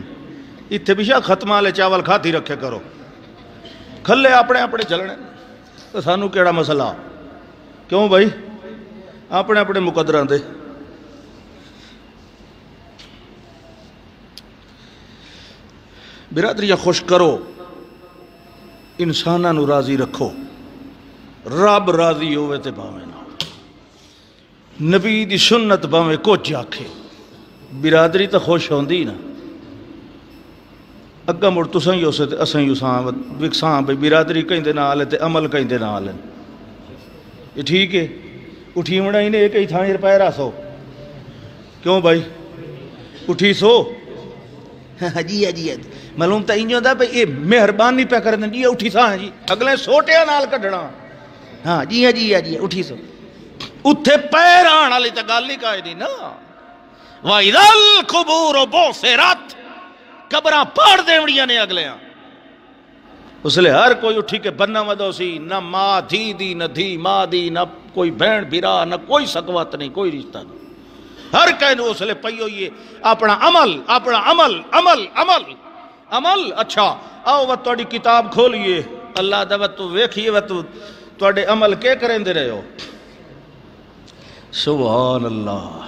اتھے بھی شاہ ختمہ والے چاول کھاتی رکھے کرو کھلے اپنے اپنے چلنے تو سانو کیڑا مسئلہ کیوں بھائی اپنے اپنے مقدراں دے برادری خوش کرو انساناں نو راضی رکھو رب راضی ہوئے تے باویں نہ نبی دی سنت باویں کچھ آکھے برادری تو خوش ہوندی نا اگا مڑ تساں ہی اسے تے اساں ہی اساں وکساں بھئی برادری کہیں دے نال تے عمل کہیں دے نال یہ ٹھیک ہے اٹھی مڑا ہی نے ایک ہی تھانے روپے راسو کیوں بھائی اٹھی سو جی جی معلوم تا انجو دا بھئی یہ مہربانی پہ کر دیں جی اٹھی سا جی اگلے سوٹے نال کڈنا ہاں جی جی اٹھی سو اتھے پیر آن والی تے گل ہی کائے دی نا وَإِذَا الْقُبُورُ بُعْثِرَتْ قبراں پاڑ دیوڑیاں نے اگلے ہاں اس لئے ہر کوئی اٹھی کے بننا ودو سی نہ ماں دھی دی نہ دھی ماں دی نہ کوئی بہن بھرا نہ کوئی سکوات نہیں کوئی رشتہ نہیں ہر کہنے اس لئے پئی ہوئی اپنا عمل اچھا آؤ وہ توڑی کتاب کھولیے اللہ دا تو ویکھیے وہ توڑے عمل کے کریں دے رہے ہو سبحان اللہ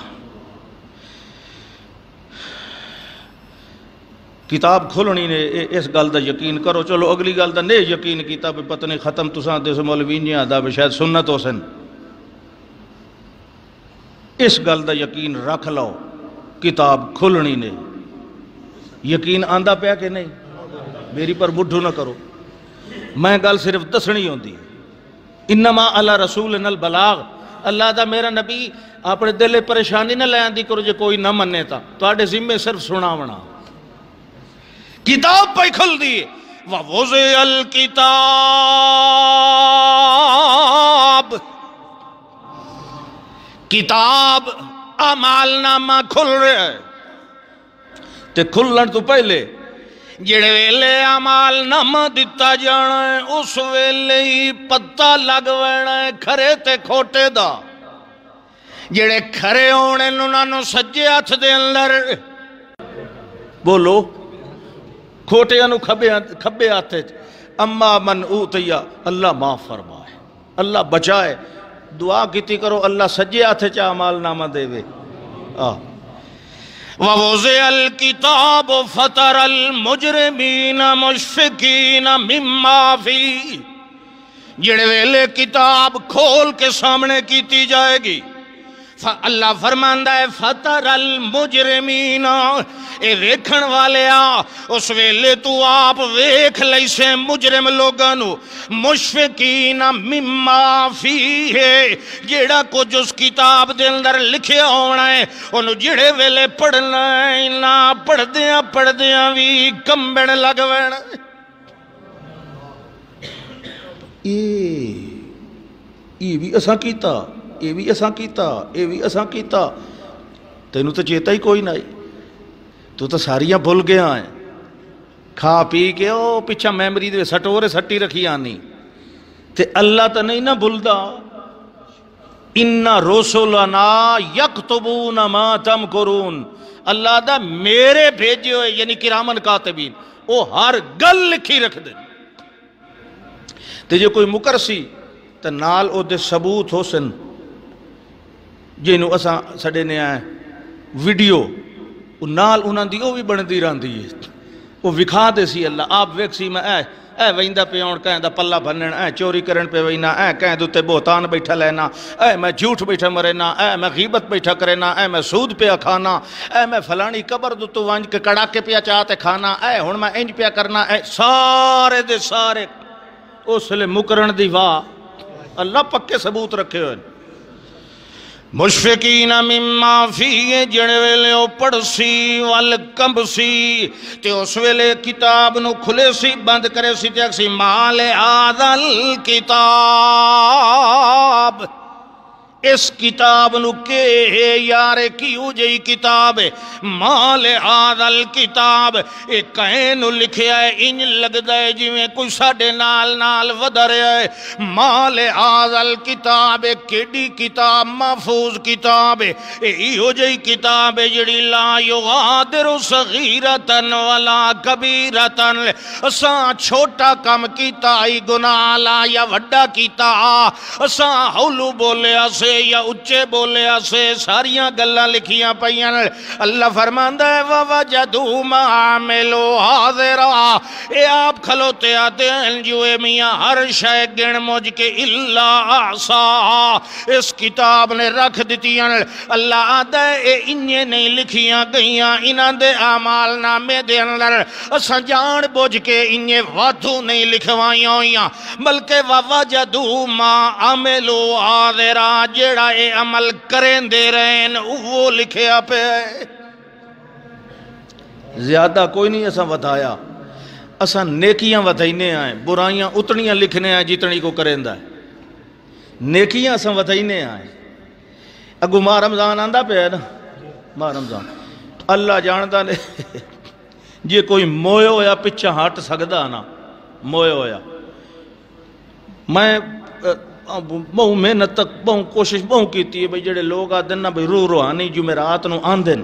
کتاب کھولنی نے اس گل دا یقین کرو چلو اگلی گل دا نہیں یقین کیتا پہ پتہ نہیں ختم تساں دے سے مولوین جی آدھا بھی شاید سنت ہو سن اس گل دا یقین رکھ لو کتاب کھولنی نے یقین آندہ پیا کہ نہیں میری پر بڈھو نہ کرو میں گل صرف دسنی ہوندی انما علی رسولنا البلاغ اللہ دا میرا نبی اپنے دل پریشانی نہ لے آندی کرو جے کوئی نہ مننے تا تو آڑے ذمہ صرف سناونا کتاب پہ کھل دی وَوُضِعَ الْكِتَابِ کتاب اعمال نامہ کھل رہا ہے تے کھلن تو پہلے جڑے ویلے اعمال نامہ دیتا جانا ہے اس ویلے ہی پتہ لگ وینا ہے کھرے تے کھوٹے دا جڑے کھرے ہونے نونانو سجے ہاتھ دے اندر بولو کھوٹے انو کھبے آتے اما من اوتیا اللہ معاف فرمائے اللہ بچائے دعا کیتی کرو اللہ سجے آتے چاہ اعمال نامہ دے وے وَوُضِعَ الْكِتَابُ فَتَرَ الْمُجْرِمِينَ مُشْفِقِينَ مِمَّا فِيهِ جڑے ویلے کتاب کھول کے سامنے کیتی جائے گی اللہ فرماندہ ہے فَتَرَ الْمُجْرِمِينَ اے ویکھن والے اس ویلے تو آپ ویکھ لئی سے مجرم لوگانو مشفقین مما فیہ جیڑا کچھ اس کتاب دے اندر لکھے ہونا ہے انہوں جڑے ویلے پڑھنا ہے نہ پڑھ دیاں بھی کمبن لگوین یہ بھی اساں کیتا یہ بھی اساں کیتا تینوں تو چیتا ہی کوئی نہ تو ساریاں بھول گیا ہیں کھا پی کے او پیچھا میمری دے سٹورے سٹی رکھی آنی تے اللہ تو نہیں نہ بھولدا اِنَّ رُسُلَنَا يَكْتُبُونَ مَا تَمْكُرُونَ اللہ دا میرے بھیجے ہوئے یعنی کرامن کاتبین او ہر گل لکھی رکھ دے تے جو کوئی مکرسی تے نال او دے ثبوت ہو سن جنہوں اساں سڑے نے آئے ویڈیو نال انہاں دی او بھی بندی رہن دی وہ وکھا دے سی اللہ آپ ویک سی میں اے ویندہ پہ آن کہیں دا پلہ بھنن اے چوری کرن پہ وینا اے کہیں دوتے بہتان بیٹھا لینا اے میں جھوٹ بیٹھا مرنا اے میں غیبت بیٹھا کرنا اے میں سود پہ کھانا اے میں فلانی قبر دوتو وانج کے کڑاکے پہ چاہتے کھانا اے ہن میں انج پہ کرنا اے سارے دے سارے اس لئے مکرن دی واہ اللہ پکے ثبوت رکھے ہوئے مشفقین مما فیہ جڑے ویلے او پڑھ سی والکمب سی تے اس ویلے کتاب نو کھلے سی بند کرے سی تے اکسی مال آدھل کتاب اس کتاب نو کہ یار کیوں جئی کتاب ہے مال آدھل کتاب اے کہیں نو لکھیا ہے انج لگدا ہے جویں کوئی ساڈے نال ودا رہا ہے مال آدھل کتاب ہے کیڑی کتاب محفوظ کتاب ہے ایہو جئی کتاب ہے جڑی لا یغادر صغیرتن ولا کبیرتن اساں چھوٹا کم کیتا ہی گناہ لا یا وڈا کیتا اساں ہولو بولیا سے یا اچھے بولے سے ساریاں گلاں لکھیاں پئیاں اللہ فرماندا ہے وَوَجَدُوا مَا عَمِلُوا حَاضِرًا اے آپ کھلوتے آتے ہیں جو اے میاں ہر شے گن مجھ کے الا احصاها اس کتاب نے رکھ دیتیاں اللہ آدھا ہے اے انہیں نہیں لکھیاں گئیاں انہاں دے اعمال نامے دے اندر اساں جان بوجھ کے انہیں وادھو نہیں لکھوائیاں ہوئیاں بلکہ وَوَجَدُوا مَا عَمِلُوا حَاضِرًا جیڑا اے عمل کریں دے رہے ہیں وہ لکھے آپ ہے زیادہ کوئی نہیں ایسا بتایا اساں نیکیاں بتائینے آئیں برائیاں اتنیاں لکھنے آئیں جتنی کو کریں دا نیکیاں اساں بتائینے آئیں اگو ماہ رمضان آندہ پہ ہے نا ماہ رمضان اللہ جاندہ نے جی کوئی موئے ہویا پچھا ہٹ سکدا نا موئے ہویا میں بہو محنت تک بہو کوشش بہو کیتی ہے بھئی جڑے لوگ آدھن نا بھئی روحانی جمعرات نو آندھن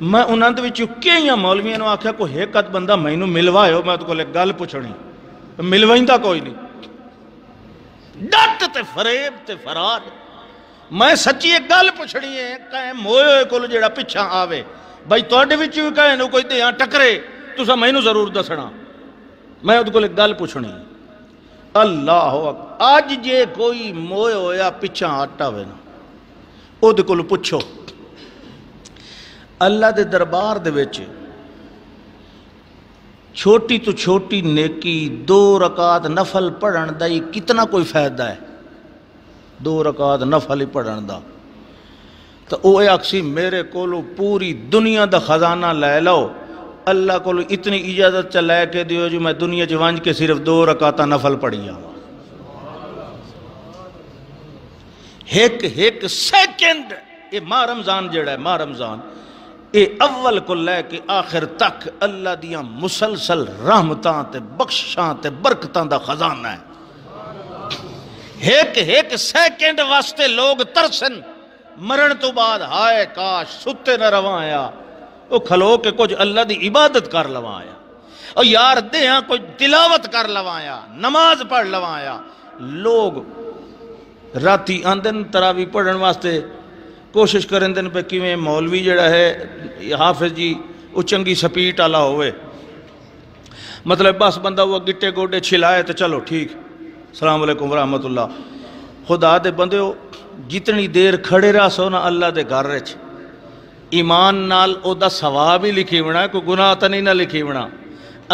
میں انہاں دے وچوں کئیاں مولویاں نو آکھیا کوئی ایک بندہ مینوں ملوائے ہو میں تو کولے گل پوچھنی ملوائندا کوئی نہیں ڈٹ تے فریب تے فرار میں سچی ایک گل پوچھنی ہے کہیں موئے کول جڑا پیچھا آوے بھئی تواڈے وچوں کہیں نو کوئی دیاں ٹکرے تساں مینوں ضرور دسنا میں او کولے گل پوچھنی اللہ آج جے کوئی موئے ہویا پچھا آٹا ہوئے نا او دے کلو پچھو اللہ دے دربار دے ویچے چھوٹی تو چھوٹی نیکی 2 رکعت نفل پڑھن دائی کتنا کوئی فائدہ ہے 2 رکعت نفل ہی پڑھن دا تو او اے اکسی میرے کولو پوری دنیا دا خزانہ لے لو اللہ کو اتنی اجازت چلائے کے دیو جو میں دنیا جوانج کے صرف 2 رکعتہ نفل پڑھیا ایک سیکنڈ یہ ماہ رمضان جڑا ہے ماہ رمضان اے اول کو لے کے آخر تک اللہ دیاں مسلسل رحمتاں تے بخشاں تے برکتاں دا خزانہ ہے ایک سیکنڈ واسطے لوگ ترسن مرن تو بعد ہائے کاش ستے نہ روایا وہ کھلو کے کچھ اللہ دی عبادت کر لوایا اور یار دیاں کوئی تلاوت کر لوایا نماز پڑھ لوایا لوگ راتی آندن تراوی پڑھن واسطے کوشش کریں دن پہ کیویں مولوی جڑا ہے حافظ جی وہ چنگی سپیٹ آلا ہوئے مطلب بس بندہ وہ گٹے گوڑے چھلائے تو چلو ٹھیک السلام علیکم ورحمت اللہ خدا دے بندے ہو جتنی دیر کھڑے رہا سو نا اللہ دے گھر رچ ایمان نال او دا ثواب ہی لکھی بنا کوئی گناہ تا نہیں نہ لکھی بنا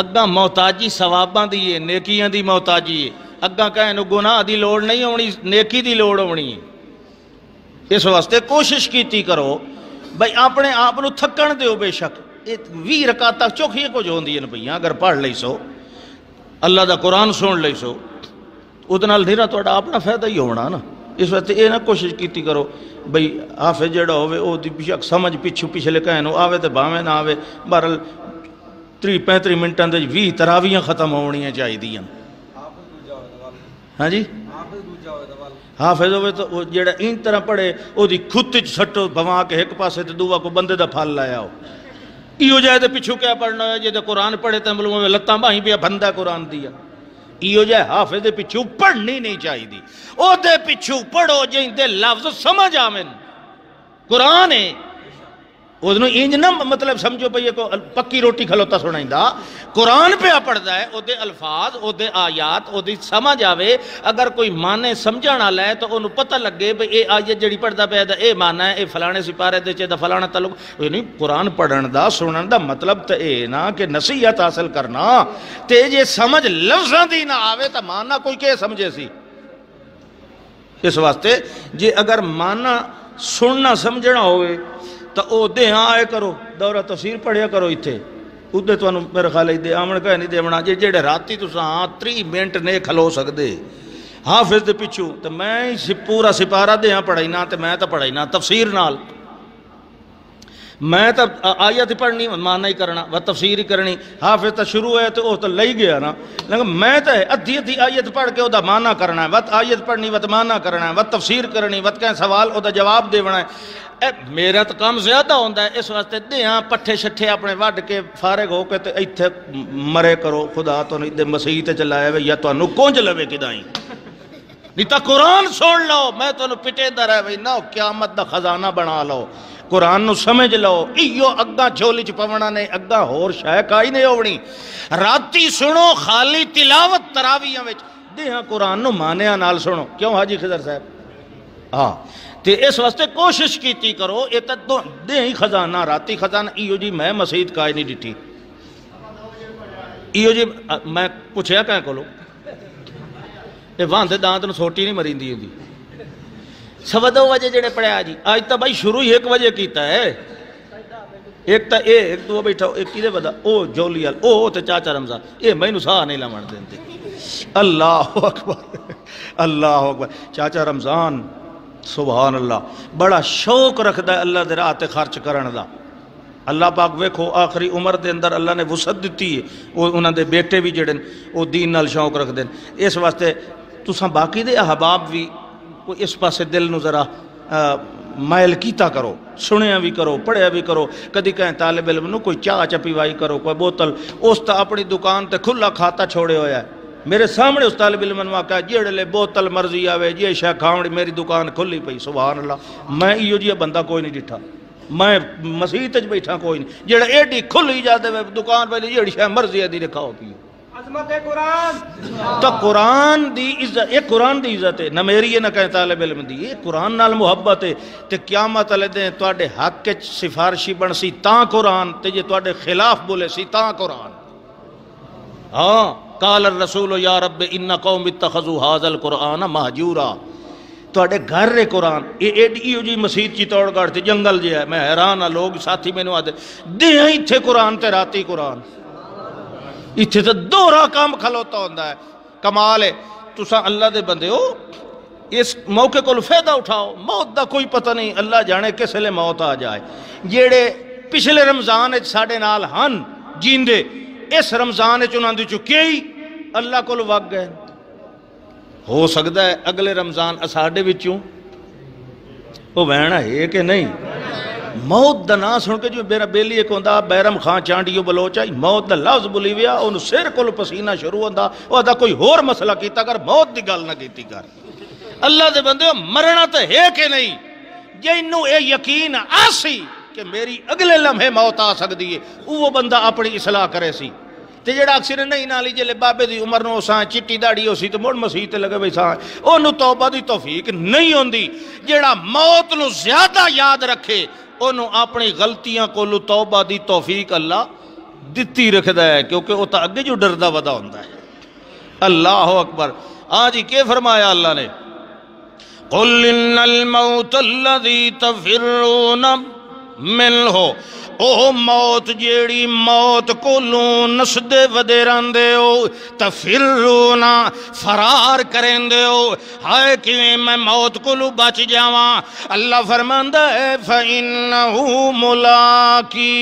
اگاں محتاجی ثواباں دیئے نیکیاں دی محتاجی ہے اگاں کہیں نو گناہ دی لوڑ نہیں ہونی نیکی دی لوڑ ہونی ہے اس واسطے کوشش کیتی کرو بھئی اپنے آپ نو تھکن دیو بے شک 20 رکعت تک چوکھیے کو جو ہوندی ہے بھئی اگر پڑھ لئی سو اللہ دا قرآن سن لئی سو ادنال دھیرا توڑا اپنا فائدہ ہی ہونا نا اس وقت یہ نہ کوشش کیتی کرو بھئی حافظ جڑا ہوئے او دی شک سمجھ پچھلے کہیں نو آوے تے باویں نہ آوے بہرحال 30-35 منٹاں دے 20 تراویاں ختم ہونیاں چاہی دیاں ہاں جی حافظ ہوئے تو جڑا این طرح پڑھے او دی کھت چھٹو بھواں کے ایک پاسے تے دعا کو بندے دا پھل لایا ہو ایو جائے دے پچھو کیا پڑھنا ہے جے دے قرآن پڑھے تے ملوں میں لتاں باہیں بھی بندہ قرآن دیا ایو جائے حافظ دے پچھو پڑھنی نہیں چاہی دی او دے پچھو پڑھو جائیں دے لفظ سمجھ آمن قرآن ہے ادھنو اینج نہ مطلب سمجھو پہ یہ کو پکی روٹی کھلوتا سنائیں دا قرآن پہ پڑھدا ہے او دے الفاظ او دے آیات او دے سمجھ آوے اگر کوئی معنی سمجھانا لائے تو انہوں پتہ لگے بھئی اے آیت جڑی پڑھدا پہ دا اے معنی ہے اے فلانے سپارے دے چے دا فلانا تعلق یعنی قرآن پڑھن دا سنن دا مطلب تا اے نا کہ نصیحت حاصل کرنا تے جے سمجھ لفظاں دی نہ آوے تا معنی کوئی کے سمجھے سی اس واسطے جے اگر معنی سننا سمجھنا ہوئے تو او دے ہاں آئے کرو دورہ تفسیر پڑھیا کرو اتھے ادھے تو انہوں میرے خیال دے آمن کہہ نہیں دے منا جے جیڑے راتی تو ساں 3 منٹ نے کھلو سکدے حافظ دے پچھو تو میں پورا سپارہ دیاں پڑھائی نہ تو میں تو پڑھائی نہ تفسیر نال میں تو آیت پڑھنی مانا ہی کرنا و تفسیر ہی کرنی حافظ تو شروع ہے تو وہ تو لئی گیا نا لیکن میں تو ادھی آیت پڑھ کے وہ مانا کرنا ہے وت آیت پڑھنی وت مانا کرنا ہے وت تفسیر کرنی وت کہیں سوال وہ جواب دیونا ہے میرا تو کام زیادہ ہوتا ہے اس واسطے دیاں پٹھے شٹھے اپنے وڈ کے فارغ ہو کے تو ایتھے مرے کرو خدا تو نہیں مسیح تے چلایا وے یا تو انہوں کونج لوے کدائیں نہیں تا قرآن سن لو میں تو انہوں پٹے دا رہے وے نہ قیامت دا خزانہ بنا لو قرآن نو سمجھ لو ایو اگاں جھولی چ پونا نے اگاں ہور شے کائی نہیں ہونی راتی سنو خالی تلاوت تراویاں وچ دیاں قرآن نو مانیاں نال سنو کیوں حاجی خضر صاحب ہاں تے اس واسطے کوشش کیتی کرو اے تے دیاں ہی خزانہ راتی خزانہ ایو جی میں مسجد کائی نہیں ڈٹھی ایو جی میں پوچھیا کہیں کولو اے واندے دانت نو سوٹی نہیں مریندی ہوندی سوا 2 بجے جڑے پڑھیا جی آج تا بھائی شروع ہی 1 بجے کیتا ہے ایک تا ایک دو بیٹھا ایک کیدے بدا او جولیال او تے چاچا رمضان اے میں نو ساہ نہیں لمن دیندے اللہ اکبر اللہ اکبر چاچا رمضان سبحان اللہ بڑا شوق رکھدا ہے اللہ دے راہ تے خرچ کرن دا اللہ پاک ویکھو آخری عمر دے اندر اللہ نے وسعت دتی ہے وہ انہاں دے بیٹے بھی جڑے وہ دین نال شوق رکھدے اس واسطے تساں باقی دے احباب بھی اس پاسے دل نو ذرا مائل کیتا کرو سنیا بھی کرو پڑھیا بھی کرو کدی کہیں طالب علم نو کوئی چاہ چپیوائی کرو کوئی بوتل اس تا اپنی دکان تے کھلا کھاتا چھوڑے ہویا ہے میرے سامنے اس طالب علم نے کہا جیڑے لے بوتل مرضی آوے یہ شے کھاوڑی میری دکان کھلی پئی سبحان اللہ میں ایو جی بندہ کوئی نہیں ڈٹھا میں مسجد وچ بیٹھا کوئی نہیں جیڑا ایڈی کھلی جا دے دکان پہ جیڑی شے مرضی دی رکھاؤ پیو عظمت قرآن تو قرآن دی عزت یہ قرآن دی عزت ہے نہ میری ہے نہ کہیں طالب علم دی یہ قرآن نال محبت ہے تے قیامت والے دن تواڈے حق وچ سفارشی بن سی تاں قرآن تے جے تواڈے خلاف بولے سی تاں قرآن ہاں قال الرسول یا رب ان قوم اتخذوا هذا القرآن مہجورا تواڈے گھر رے قرآن یہ ایڈیو جی مسجد چی توڑ گاڑ تے جنگل جے ہے میں حیران ہاں لوگ ساتھی مینوں آدے دیاں ایتھے قرآن تے راتی قرآن اتھے تو دورہ کام کھلوتا ہوندہ ہے کمال ہے تساں اللہ دے بندے ہو اس موقع کو فائدہ اٹھاؤ موت دا کوئی پتہ نہیں اللہ جانے کس لئے موت آ جائے جیڑے پچھلے رمضان ساڑھے نال ہن جیندے اس رمضان انہاں دی چکے ہی اللہ کو وگ گئے ہو سکتا ہے اگلے رمضان اساڑے وچوں وہ وینا ہے کہ نہیں موت دا نا سن کے جو میرا بیلی ایک ہوندہ بیرم خان چانڈیو بلوچا موت دا لفظ بلی ویا انہوں سیر کلو پسینہ شروع ہوندہ وہ دا کوئی ہور مسئلہ کیتا کر موت دی گل نہ کیتی کر اللہ دے بندے مرنا تو ہے کہ نہیں یہ انہوں اے یقین آسی کہ میری اگلے لمحے موت آ سکتی ہے وہ بندہ اپنی اصلاح کرے سی تے جڑا اکثر نہیں نہ لیجے لے بابے دی عمر نو ساں چٹی داڑی ہو سی تو مڑ مسیح تے لگے بھئی ساں انہوں توبہ دی توفیق نہیں ہوندی جڑا موت نو زیادہ یاد رکھے انہوں اپنی غلطیاں کو توبہ دی توفیق اللہ دتی رکھدا ہے کیونکہ وہ تا اگے جو ڈردہ ودا ہوندہ ہے اللہ اکبر آج ہی کیا فرمایا اللہ نے قُلْ إِنَّ الْمَوْتَ الَّذِي تَفِرُّونَ مِنْهُ او موت جیڑی موت کولوں نسدے ودے راندے ہو تفرونا فرار کریں دے ہو ہائے کہ میں موت کولوں بچ جاواں اللہ فرماندا ہے فَإِنَّهُ مُلَاقِيكُمْ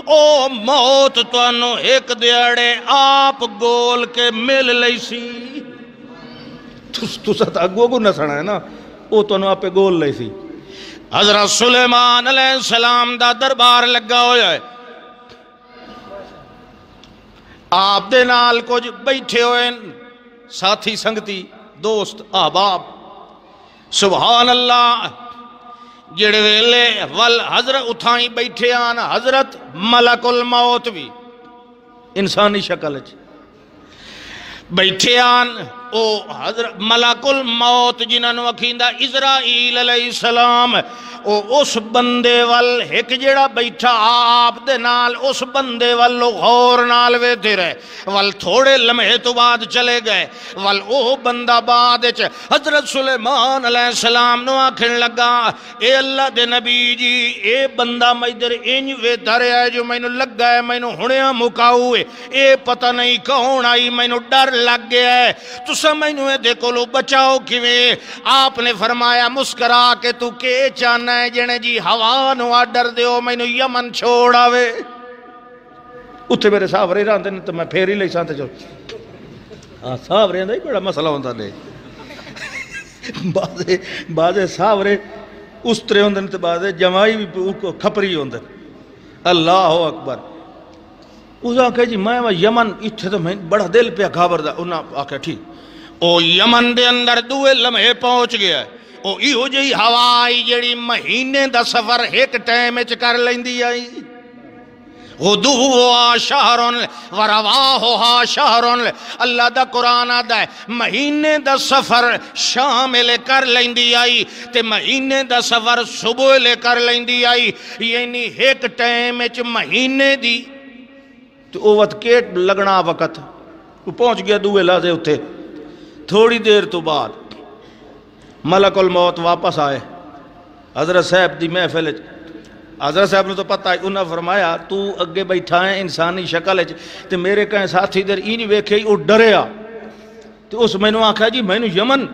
او موت تانوں ایک دیاڑے آپ گول کے مل لئی سی تو ساتھ اگو کو نسنا ہے نا او تانوں آپ گول لئی سی حضرت سلیمان علیہ السلام دا دربار لگا ہویا ہے آپ دے نال کچھ بیٹھے ہوئے ساتھی سنگتی دوست احباب سبحان اللہ جڑے ویلے ول حضرت اتھائیں بیٹھے آن حضرت ملک الموت بھی انسانی شکل بیٹھے آن او حضرت ملک الموت جنہاں نو اکھیندہ اسرائیل علیہ السلام او اس بندے وال ایک جڑا بیٹھا آپ دے نال اس بندے وال لوگ غور نال ویدے رہے وال تھوڑے لمحے تو بعد چلے گئے وال او بندہ بعد حضرت سلیمان علیہ السلام نو آکھن لگا اے اللہ دے نبی جی اے بندہ مجدر انج ویدہ رہے ہے جو میں نو لگ گئے میں نو ہنیا مکاؤے اے پتہ نہیں کون آئی میں نو ڈر لگ گیا ہے تو دسا مینوں دے کولو بچاؤ کیویں؟ آپ نے فرمایا مسکرا کہ تو کے چاہنا ہے جنے جی ہوا نو آڈر دیو مینوں یمن چھوڑ آوے۔ اتھے میرے ساورے رہندے نے تو میں پھیر ہی لئی سانتے چلو۔ ہاں ساورے دا ہی بڑا مسئلہ ہوندہ نے، بعضے ساورے استرے ہوندے نے تو بعضے جمائی بھی کھپری ہوندے۔ اللہ اکبر۔ اس آنکھے جی میں یمن اتھے تو میں بڑا دل پہ گھابر دا۔ انہاں آنکھے ٹھیک او یمن دے اندر دوے لمحے پہنچ گیا ہے۔ او ایہو جی ہوائی جڑی مہینے دا سفر ایک ٹائم وچ کر لیندی آئی۔ غدوہا شہر ورواہا شہر، اللہ دا قرآن آدھا ہے مہینے دا سفر شام لے کر لیندی آئی تے مہینے دا سفر صبح لے کر لیندی آئی، یعنی ایک ٹائم وچ مہینے دی تو او وقت کیٹ لگنا وقت وہ پہنچ گیا دوے لازے اتھے۔ تھوڑی دیر تو بعد ملک الموت واپس آئے حضرت صاحب دی محفل۔ حضرت صاحب نے تو پتہ ہے، انہاں فرمایا تو اگے بیٹھا ہے انسانی شکل ہے تے میرے کہیں ساتھی در ای نہیں ویکھے او ڈریا، تو اس میں نے آکھا جی میں نے یمن